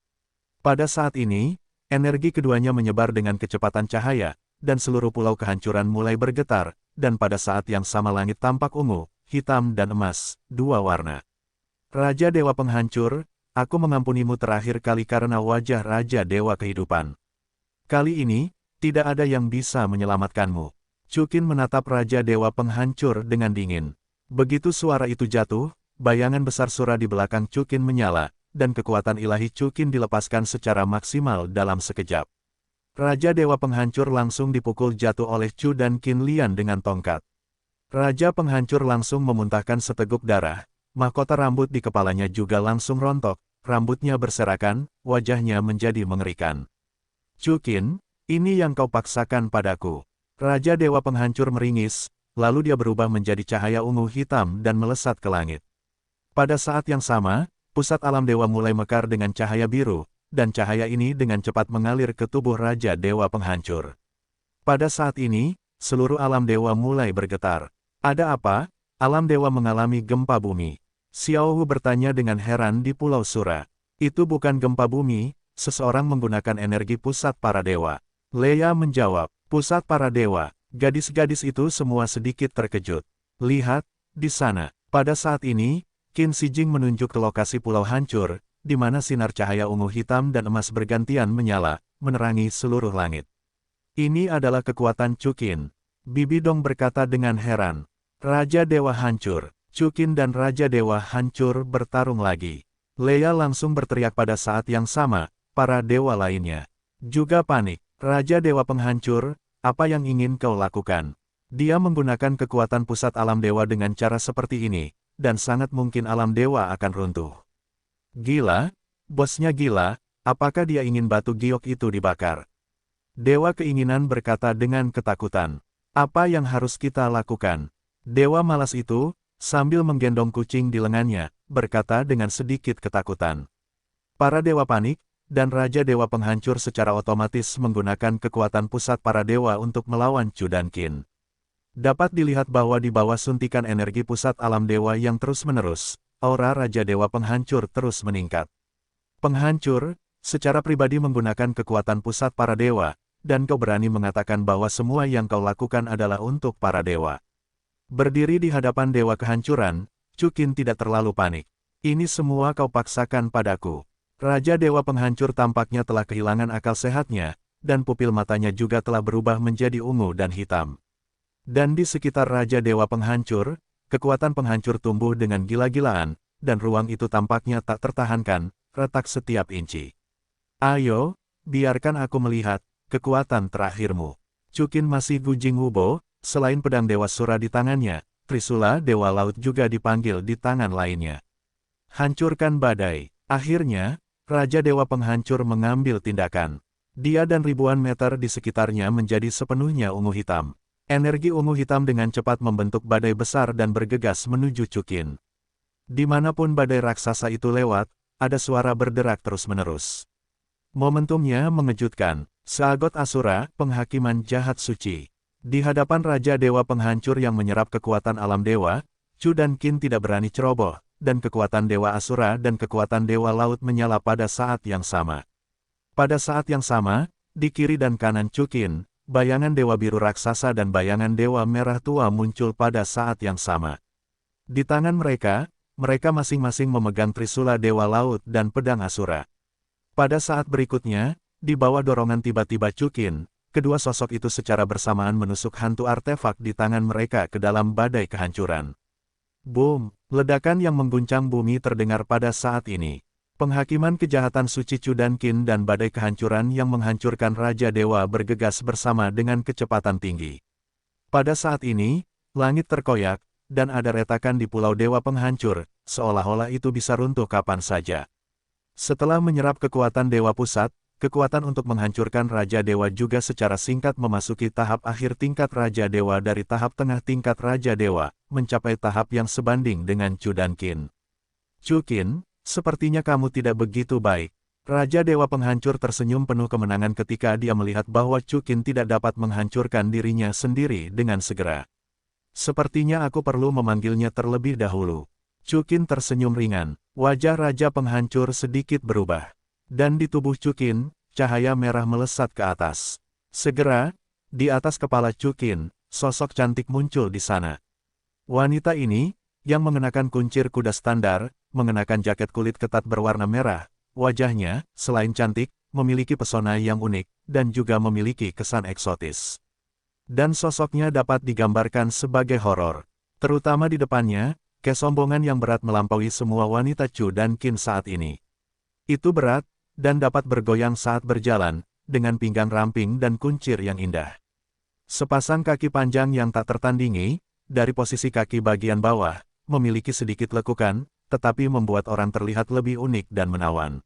Pada saat ini, energi keduanya menyebar dengan kecepatan cahaya, dan seluruh pulau kehancuran mulai bergetar, dan pada saat yang sama langit tampak ungu, hitam dan emas, dua warna. Raja Dewa Penghancur, aku mengampunimu terakhir kali karena wajah Raja Dewa Kehidupan. Kali ini, tidak ada yang bisa menyelamatkanmu. Chukin menatap Raja Dewa Penghancur dengan dingin. Begitu suara itu jatuh, bayangan besar Sura di belakang Chukin menyala, dan kekuatan ilahi Chukin dilepaskan secara maksimal dalam sekejap. Raja Dewa Penghancur langsung dipukul jatuh oleh Chu dan Qin Lian dengan tongkat. Raja Penghancur langsung memuntahkan seteguk darah, mahkota rambut di kepalanya juga langsung rontok, rambutnya berserakan, wajahnya menjadi mengerikan. Chu Qin, ini yang kau paksakan padaku. Raja Dewa Penghancur meringis, lalu dia berubah menjadi cahaya ungu hitam dan melesat ke langit. Pada saat yang sama, pusat alam dewa mulai mekar dengan cahaya biru, dan cahaya ini dengan cepat mengalir ke tubuh Raja Dewa Penghancur. Pada saat ini, seluruh alam dewa mulai bergetar. Ada apa? Alam dewa mengalami gempa bumi. Xiao Hu bertanya dengan heran di Pulau Sura. Itu bukan gempa bumi, seseorang menggunakan energi pusat para dewa. Leia menjawab, pusat para dewa. Gadis-gadis itu semua sedikit terkejut. Lihat, di sana. Pada saat ini, Qin Shijing menunjuk ke lokasi pulau hancur, di mana sinar cahaya ungu hitam dan emas bergantian menyala, menerangi seluruh langit. Ini adalah kekuatan Chu Qin. Bibi Dong berkata dengan heran. Raja Dewa Hancur. Chu Qin dan Raja Dewa Hancur bertarung lagi. Leia langsung berteriak pada saat yang sama, para dewa lainnya juga panik. Raja Dewa Penghancur, apa yang ingin kau lakukan? Dia menggunakan kekuatan pusat alam dewa dengan cara seperti ini, dan sangat mungkin alam dewa akan runtuh. Gila? Bosnya gila, apakah dia ingin batu giok itu dibakar? Dewa Keinginan berkata dengan ketakutan. Apa yang harus kita lakukan? Dewa Malas itu, sambil menggendong kucing di lengannya, berkata dengan sedikit ketakutan. Para dewa panik, dan Raja Dewa Penghancur secara otomatis menggunakan kekuatan pusat para dewa untuk melawan Chu dan Qin. Dapat dilihat bahwa di bawah suntikan energi pusat alam dewa yang terus-menerus, aura Raja Dewa Penghancur terus meningkat. Penghancur, secara pribadi menggunakan kekuatan pusat para dewa, dan kau berani mengatakan bahwa semua yang kau lakukan adalah untuk para dewa. Berdiri di hadapan Dewa Kehancuran, Chu Qin tidak terlalu panik. Ini semua kau paksakan padaku. Raja Dewa Penghancur tampaknya telah kehilangan akal sehatnya, dan pupil matanya juga telah berubah menjadi ungu dan hitam. Dan di sekitar Raja Dewa Penghancur, kekuatan penghancur tumbuh dengan gila-gilaan, dan ruang itu tampaknya tak tertahankan, retak setiap inci. Ayo, biarkan aku melihat kekuatan terakhirmu. Chu Qin masih Gujing Wubo, selain pedang Dewa Sura di tangannya, Trisula Dewa Laut juga dipanggil di tangan lainnya. Hancurkan badai. Akhirnya, Raja Dewa Penghancur mengambil tindakan. Dia dan ribuan meter di sekitarnya menjadi sepenuhnya ungu hitam. Energi ungu hitam dengan cepat membentuk badai besar dan bergegas menuju Chu Qin. Dimanapun badai raksasa itu lewat, ada suara berderak terus-menerus. Momentumnya mengejutkan. Seagot Asura, penghakiman jahat suci. Di hadapan Raja Dewa Penghancur yang menyerap kekuatan alam dewa, Chu dan Qin tidak berani ceroboh, dan kekuatan Dewa Asura dan kekuatan Dewa Laut menyala pada saat yang sama. Pada saat yang sama, di kiri dan kanan Chu Qin, bayangan Dewa Biru Raksasa dan bayangan Dewa Merah Tua muncul pada saat yang sama. Di tangan mereka masing-masing memegang Trisula Dewa Laut dan pedang Asura. Pada saat berikutnya, di bawah dorongan tiba-tiba Chu Qin, kedua sosok itu secara bersamaan menusuk hantu artefak di tangan mereka ke dalam badai kehancuran. Boom! Ledakan yang mengguncang bumi terdengar pada saat ini. Penghakiman kejahatan suci Chu dan Qin dan badai kehancuran yang menghancurkan Raja Dewa bergegas bersama dengan kecepatan tinggi. Pada saat ini, langit terkoyak, dan ada retakan di Pulau Dewa Penghancur, seolah-olah itu bisa runtuh kapan saja. Setelah menyerap kekuatan Dewa Pusat, kekuatan untuk menghancurkan Raja Dewa juga secara singkat memasuki tahap akhir tingkat Raja Dewa dari tahap tengah tingkat Raja Dewa, mencapai tahap yang sebanding dengan Chu dan Qin. Chu Qin, sepertinya kamu tidak begitu baik. Raja Dewa Penghancur tersenyum penuh kemenangan ketika dia melihat bahwa Chu Qin tidak dapat menghancurkan dirinya sendiri dengan segera. Sepertinya aku perlu memanggilnya terlebih dahulu. Chu Qin tersenyum ringan, wajah Raja Penghancur sedikit berubah. Dan di tubuh Chu Qin, cahaya merah melesat ke atas. Segera, di atas kepala Chu Qin, sosok cantik muncul di sana. Wanita ini, yang mengenakan kuncir kuda standar, mengenakan jaket kulit ketat berwarna merah, wajahnya, selain cantik, memiliki pesona yang unik, dan juga memiliki kesan eksotis. Dan sosoknya dapat digambarkan sebagai horor. Terutama di depannya, kesombongan yang berat melampaui semua wanita Chu dan Qin saat ini. Itu berat, dan dapat bergoyang saat berjalan, dengan pinggang ramping dan kuncir yang indah. Sepasang kaki panjang yang tak tertandingi, dari posisi kaki bagian bawah, memiliki sedikit lekukan, tetapi membuat orang terlihat lebih unik dan menawan.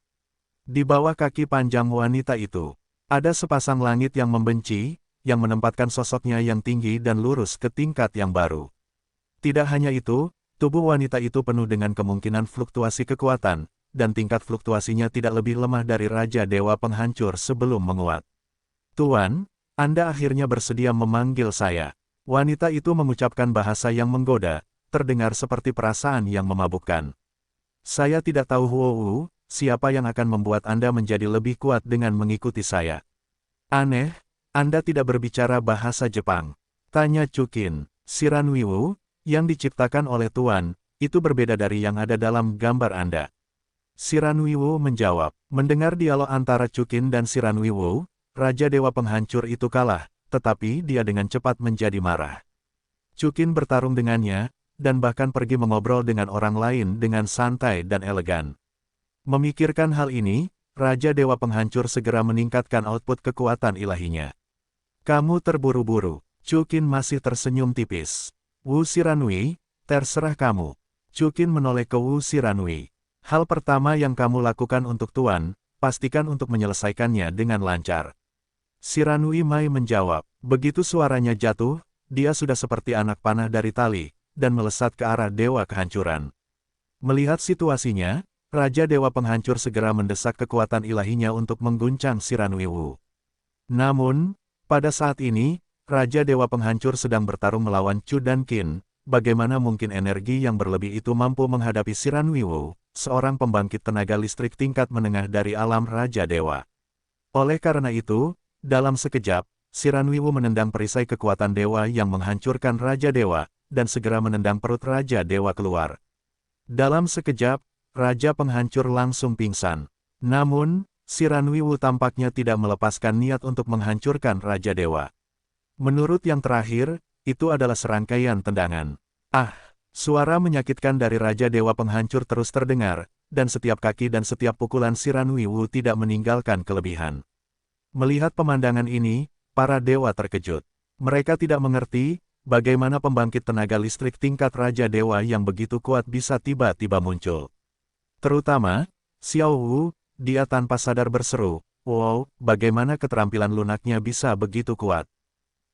Di bawah kaki panjang wanita itu, ada sepasang langit yang membenci, yang menempatkan sosoknya yang tinggi dan lurus ke tingkat yang baru. Tidak hanya itu, tubuh wanita itu penuh dengan kemungkinan fluktuasi kekuatan, dan tingkat fluktuasinya tidak lebih lemah dari Raja Dewa Penghancur sebelum menguat. Tuan, Anda akhirnya bersedia memanggil saya. Wanita itu mengucapkan bahasa yang menggoda, terdengar seperti perasaan yang memabukkan. Saya tidak tahu Huou, siapa yang akan membuat Anda menjadi lebih kuat dengan mengikuti saya. Aneh, Anda tidak berbicara bahasa Jepang. Tanya Chukin. Shiranwiwu, yang diciptakan oleh Tuan, itu berbeda dari yang ada dalam gambar Anda. Shiranwiwu menjawab. Mendengar dialog antara Chukin dan Shiranwiwu, Raja Dewa Penghancur itu kalah, tetapi dia dengan cepat menjadi marah. Chukin bertarung dengannya, dan bahkan pergi mengobrol dengan orang lain dengan santai dan elegan. Memikirkan hal ini, Raja Dewa Penghancur segera meningkatkan output kekuatan ilahinya. Kamu terburu-buru. Chukin masih tersenyum tipis. Wu Shiranui, terserah kamu. Chukin menoleh ke Wu Shiranui. Hal pertama yang kamu lakukan untuk Tuan, pastikan untuk menyelesaikannya dengan lancar. Shiranui Mai menjawab. Begitu suaranya jatuh, dia sudah seperti anak panah dari tali, dan melesat ke arah Dewa Kehancuran. Melihat situasinya, Raja Dewa Penghancur segera mendesak kekuatan ilahinya untuk mengguncang Shiranui Wu. Namun, pada saat ini, Raja Dewa Penghancur sedang bertarung melawan Chu dan Qin. Bagaimana mungkin energi yang berlebih itu mampu menghadapi Shiranwiwu, seorang pembangkit tenaga listrik tingkat menengah dari alam Raja Dewa. Oleh karena itu, dalam sekejap, Shiranwiwu menendang perisai kekuatan dewa yang menghancurkan Raja Dewa, dan segera menendang perut Raja Dewa keluar. Dalam sekejap, Raja Penghancur langsung pingsan. Namun, Shiranwiwu tampaknya tidak melepaskan niat untuk menghancurkan Raja Dewa. Menurut yang terakhir, itu adalah serangkaian tendangan. Ah! Suara menyakitkan dari Raja Dewa Penghancur terus terdengar, dan setiap kaki dan setiap pukulan Shiranwiwu tidak meninggalkan kelebihan. Melihat pemandangan ini, para dewa terkejut. Mereka tidak mengerti, bagaimana pembangkit tenaga listrik tingkat Raja Dewa yang begitu kuat bisa tiba-tiba muncul. Terutama, Xiao Wu, dia tanpa sadar berseru, "Wow, bagaimana keterampilan lunaknya bisa begitu kuat?"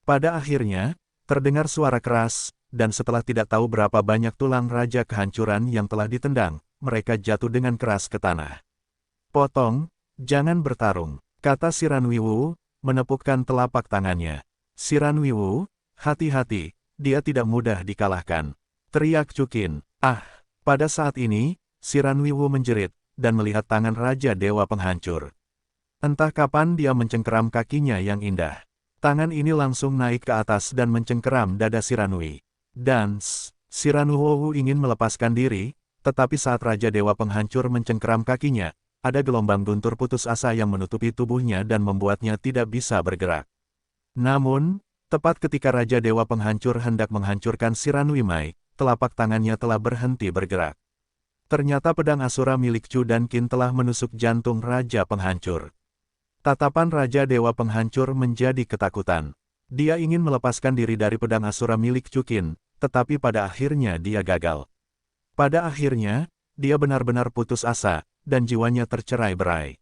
Pada akhirnya, terdengar suara keras, dan setelah tidak tahu berapa banyak tulang Raja Kehancuran yang telah ditendang, mereka jatuh dengan keras ke tanah. "Potong, jangan bertarung," kata Shiranwiwu, menepukkan telapak tangannya. "Shiranwiwu, hati-hati, dia tidak mudah dikalahkan," teriak Chukin. Ah! Pada saat ini, Shiranwiwu menjerit, dan melihat tangan Raja Dewa Penghancur. Entah kapan dia mencengkeram kakinya yang indah. Tangan ini langsung naik ke atas dan mencengkeram dada Shiranui. Dan, Shiranwiwu ingin melepaskan diri, tetapi saat Raja Dewa Penghancur mencengkeram kakinya, ada gelombang guntur putus asa yang menutupi tubuhnya dan membuatnya tidak bisa bergerak. Namun, tepat ketika Raja Dewa Penghancur hendak menghancurkan Shiranui Mai, telapak tangannya telah berhenti bergerak. Ternyata pedang Asura milik Chu dan Qin telah menusuk jantung Raja Penghancur. Tatapan Raja Dewa Penghancur menjadi ketakutan. Dia ingin melepaskan diri dari pedang Asura milik Chu Qin, tetapi pada akhirnya dia gagal. Pada akhirnya, dia benar-benar putus asa, dan jiwanya tercerai-berai.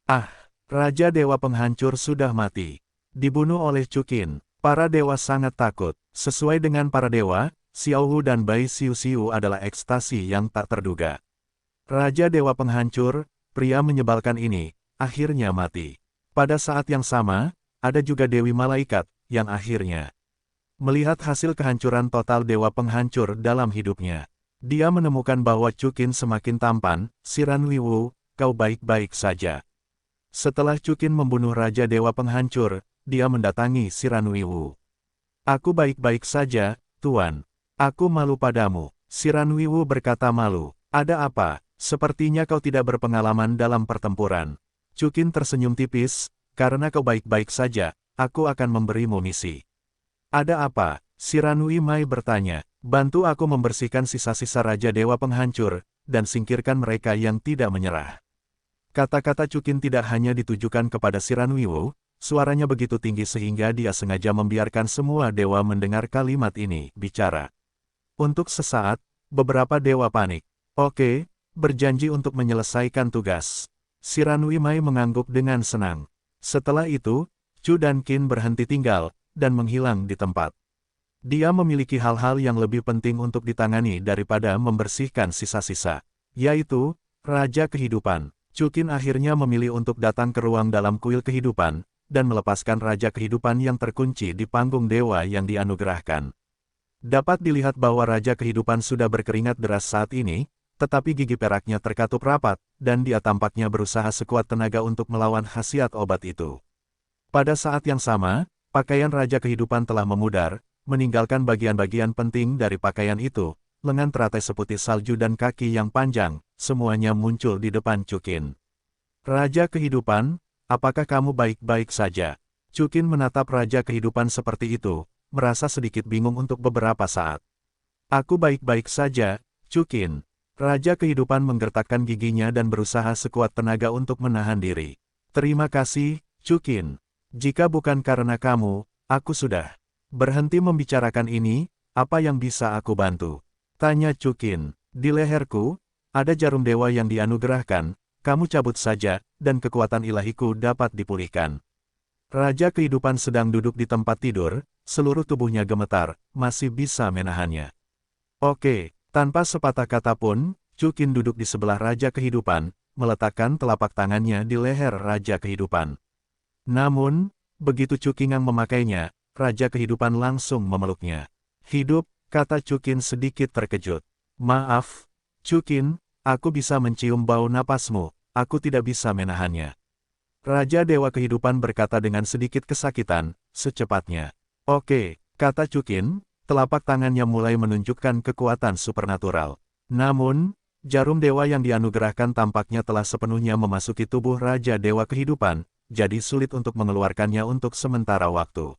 Ah! Raja Dewa Penghancur sudah mati. Dibunuh oleh Chu Qin. Para dewa sangat takut. Sesuai dengan para dewa, Xiao Hu dan Bai Xiu adalah ekstasi yang tak terduga. Raja Dewa Penghancur, pria menyebalkan ini, akhirnya mati. Pada saat yang sama, ada juga Dewi Malaikat, yang akhirnya melihat hasil kehancuran total Dewa Penghancur dalam hidupnya. Dia menemukan bahwa Chu Qin semakin tampan. Shiranwiwu, kau baik-baik saja. Setelah Chu Qin membunuh Raja Dewa Penghancur, dia mendatangi Shiranwiwu. Aku baik-baik saja, Tuan. Aku malu padamu. Shiranwiwu berkata malu. Ada apa? Sepertinya kau tidak berpengalaman dalam pertempuran. Chu Qin tersenyum tipis, karena kau baik-baik saja, aku akan memberimu misi. Ada apa? Shiranui Mai bertanya. Bantu aku membersihkan sisa-sisa Raja Dewa Penghancur, dan singkirkan mereka yang tidak menyerah. Kata-kata Cukin tidak hanya ditujukan kepada Shiranui, suaranya begitu tinggi sehingga dia sengaja membiarkan semua dewa mendengar kalimat ini bicara. Untuk sesaat, beberapa dewa panik. Oke, berjanji untuk menyelesaikan tugas. Shiranui Mai mengangguk dengan senang. Setelah itu, Chu dan Qin berhenti tinggal, dan menghilang di tempat. Dia memiliki hal-hal yang lebih penting untuk ditangani daripada membersihkan sisa-sisa, yaitu Raja Kehidupan. Cukin akhirnya memilih untuk datang ke ruang dalam kuil kehidupan, dan melepaskan Raja Kehidupan yang terkunci di panggung dewa yang dianugerahkan. Dapat dilihat bahwa Raja Kehidupan sudah berkeringat deras saat ini, tetapi gigi peraknya terkatup rapat, dan dia tampaknya berusaha sekuat tenaga untuk melawan khasiat obat itu. Pada saat yang sama, pakaian Raja Kehidupan telah memudar, meninggalkan bagian-bagian penting dari pakaian itu, lengan teratai seputih salju dan kaki yang panjang, semuanya muncul di depan Cukin. Raja Kehidupan, apakah kamu baik-baik saja? Cukin menatap Raja Kehidupan seperti itu, merasa sedikit bingung untuk beberapa saat. Aku baik-baik saja, Cukin. Raja Kehidupan menggertakkan giginya dan berusaha sekuat tenaga untuk menahan diri. Terima kasih, Cukin. Jika bukan karena kamu, aku sudah berhenti membicarakan ini. Apa yang bisa aku bantu? Tanya Cukin. Di leherku, ada jarum dewa yang dianugerahkan, kamu cabut saja, dan kekuatan ilahiku dapat dipulihkan. Raja Kehidupan sedang duduk di tempat tidur, seluruh tubuhnya gemetar, masih bisa menahannya. Oke, tanpa sepatah kata pun, Cukin duduk di sebelah Raja Kehidupan, meletakkan telapak tangannya di leher Raja Kehidupan. Namun, begitu Cukingang memakainya, Raja Kehidupan langsung memeluknya. Hidup, kata Cukin sedikit terkejut. Maaf, Cukin, aku bisa mencium bau napasmu, aku tidak bisa menahannya. Raja Dewa Kehidupan berkata dengan sedikit kesakitan, secepatnya. Oke, kata Cukin, telapak tangannya mulai menunjukkan kekuatan supernatural. Namun, jarum dewa yang dianugerahkan tampaknya telah sepenuhnya memasuki tubuh Raja Dewa Kehidupan, jadi sulit untuk mengeluarkannya untuk sementara waktu.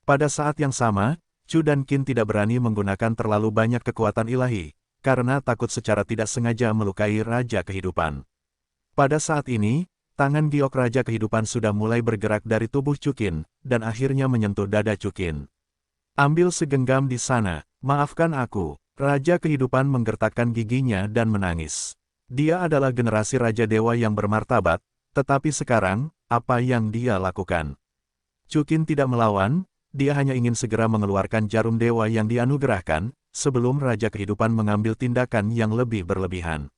Pada saat yang sama, Chu dan Qin tidak berani menggunakan terlalu banyak kekuatan ilahi, karena takut secara tidak sengaja melukai Raja Kehidupan. Pada saat ini, tangan giok Raja Kehidupan sudah mulai bergerak dari tubuh Cukin, dan akhirnya menyentuh dada Cukin. Ambil segenggam di sana, maafkan aku. Raja Kehidupan menggertakkan giginya dan menangis. Dia adalah generasi Raja Dewa yang bermartabat, tetapi sekarang, apa yang dia lakukan? Cukin tidak melawan. Dia hanya ingin segera mengeluarkan jarum dewa yang dianugerahkan, sebelum Raja Kehidupan mengambil tindakan yang lebih berlebihan.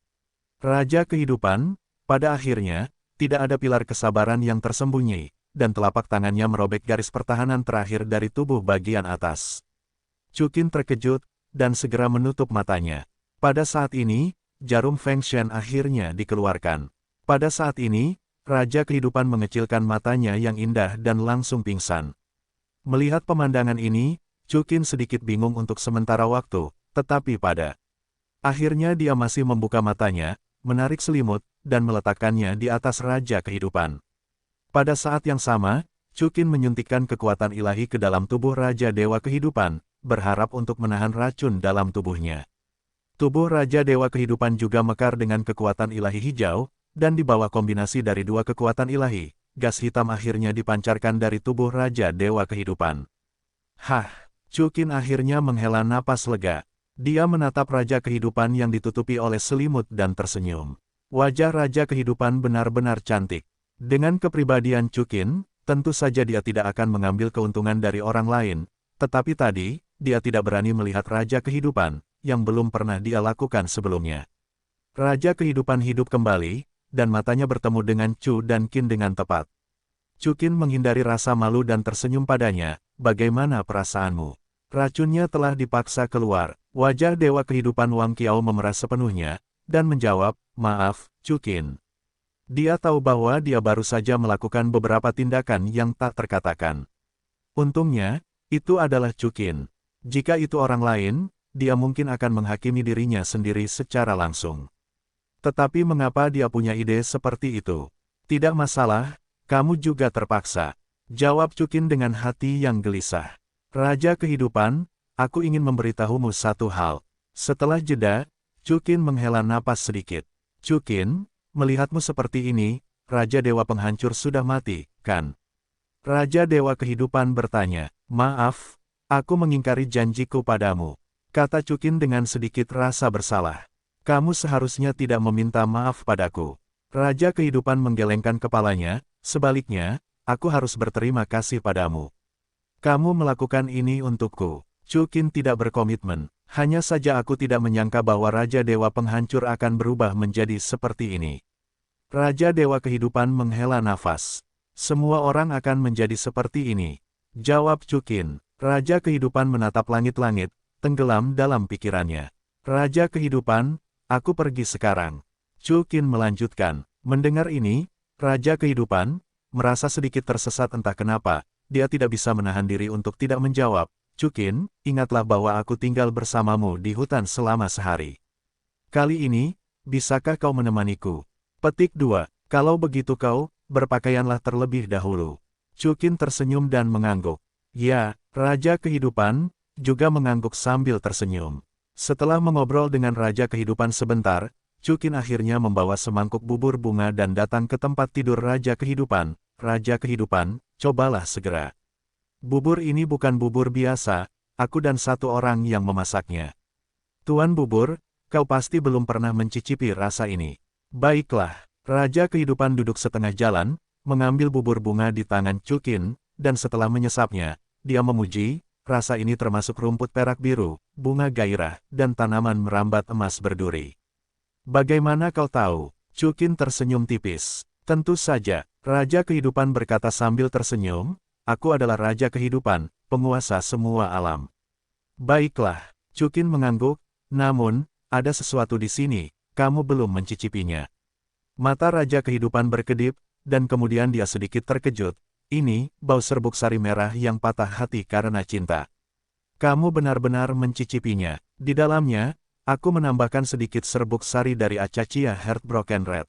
Raja Kehidupan, pada akhirnya, tidak ada pilar kesabaran yang tersembunyi, dan telapak tangannya merobek garis pertahanan terakhir dari tubuh bagian atas. Cukin terkejut, dan segera menutup matanya. Pada saat ini, jarum Feng Shen akhirnya dikeluarkan. Pada saat ini, Raja Kehidupan mengecilkan matanya yang indah dan langsung pingsan. Melihat pemandangan ini, Cukin sedikit bingung untuk sementara waktu, tetapi pada akhirnya dia masih membuka matanya, menarik selimut, dan meletakkannya di atas Raja Kehidupan. Pada saat yang sama, Cukin menyuntikkan kekuatan ilahi ke dalam tubuh Raja Dewa Kehidupan, berharap untuk menahan racun dalam tubuhnya. Tubuh Raja Dewa Kehidupan juga mekar dengan kekuatan ilahi hijau, dan di bawah kombinasi dari dua kekuatan ilahi, gas hitam akhirnya dipancarkan dari tubuh Raja Dewa Kehidupan. Hah, Cukin akhirnya menghela napas lega. Dia menatap Raja Kehidupan yang ditutupi oleh selimut dan tersenyum. Wajah Raja Kehidupan benar-benar cantik. Dengan kepribadian Cukin, tentu saja dia tidak akan mengambil keuntungan dari orang lain, tetapi tadi, dia tidak berani melihat Raja Kehidupan, yang belum pernah dia lakukan sebelumnya. Raja Kehidupan hidup kembali, dan matanya bertemu dengan Chu dan Qin dengan tepat. Cukin menghindari rasa malu dan tersenyum padanya, bagaimana perasaanmu? Racunnya telah dipaksa keluar. Wajah Dewa Kehidupan Wang Qiao memerah sepenuhnya, dan menjawab, maaf, Cukin. Dia tahu bahwa dia baru saja melakukan beberapa tindakan yang tak terkatakan. Untungnya, itu adalah Cukin. Jika itu orang lain, dia mungkin akan menghakimi dirinya sendiri secara langsung. Tetapi mengapa dia punya ide seperti itu? Tidak masalah, kamu juga terpaksa. Jawab Cukin dengan hati yang gelisah. Raja Kehidupan, aku ingin memberitahumu satu hal. Setelah jeda, Cukin menghela napas sedikit. Cukin, melihatmu seperti ini, Raja Dewa Penghancur sudah mati, kan? Raja Dewa Kehidupan bertanya, maaf, aku mengingkari janjiku padamu, kata Chukin dengan sedikit rasa bersalah. Kamu seharusnya tidak meminta maaf padaku. Raja Kehidupan menggelengkan kepalanya, sebaliknya, aku harus berterima kasih padamu. Kamu melakukan ini untukku. Chukin tidak berkomitmen, hanya saja aku tidak menyangka bahwa Raja Dewa Penghancur akan berubah menjadi seperti ini. Raja Dewa Kehidupan menghela nafas. Semua orang akan menjadi seperti ini, jawab Chukin. Raja Kehidupan menatap langit-langit, tenggelam dalam pikirannya. Raja Kehidupan, aku pergi sekarang. Chukin melanjutkan. Mendengar ini, Raja Kehidupan merasa sedikit tersesat entah kenapa, dia tidak bisa menahan diri untuk tidak menjawab. Chukin, ingatlah bahwa aku tinggal bersamamu di hutan selama sehari. Kali ini, bisakah kau menemaniku? Petik 2. Kalau begitu kau, berpakaianlah terlebih dahulu. Chukin tersenyum dan mengangguk. Ya, Raja Kehidupan juga mengangguk sambil tersenyum. Setelah mengobrol dengan Raja Kehidupan sebentar, Chukin akhirnya membawa semangkuk bubur bunga dan datang ke tempat tidur Raja Kehidupan. Raja Kehidupan, cobalah segera. Bubur ini bukan bubur biasa, aku dan satu orang yang memasaknya. Tuan Bubur, kau pasti belum pernah mencicipi rasa ini. Baiklah, Raja Kehidupan duduk setengah jalan, mengambil bubur bunga di tangan Chukin, dan setelah menyesapnya, dia memuji, rasa ini termasuk rumput perak biru, bunga gairah, dan tanaman merambat emas berduri. Bagaimana kau tahu? Chukin tersenyum tipis. Tentu saja, Raja Kehidupan berkata sambil tersenyum, aku adalah Raja Kehidupan, penguasa semua alam. Baiklah, Chukin mengangguk, namun, ada sesuatu di sini, kamu belum mencicipinya. Mata Raja Kehidupan berkedip, dan kemudian dia sedikit terkejut. Ini, bau serbuk sari merah yang patah hati karena cinta. Kamu benar-benar mencicipinya. Di dalamnya, aku menambahkan sedikit serbuk sari dari Acacia Heartbroken Red.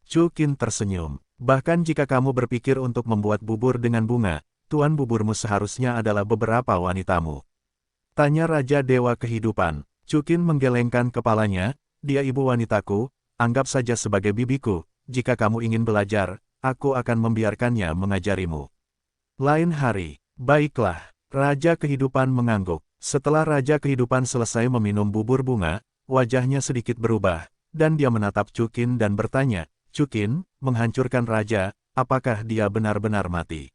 Chukin tersenyum. Bahkan jika kamu berpikir untuk membuat bubur dengan bunga, tuan buburmu seharusnya adalah beberapa wanitamu. Tanya Raja Dewa Kehidupan. Chukin menggelengkan kepalanya, dia ibu wanitaku, anggap saja sebagai bibiku, jika kamu ingin belajar, aku akan membiarkannya mengajarimu. Lain hari, baiklah, Raja Kehidupan mengangguk. Setelah Raja Kehidupan selesai meminum bubur bunga, wajahnya sedikit berubah, dan dia menatap Chukin dan bertanya, Chukin, menghancurkan raja, apakah dia benar-benar mati?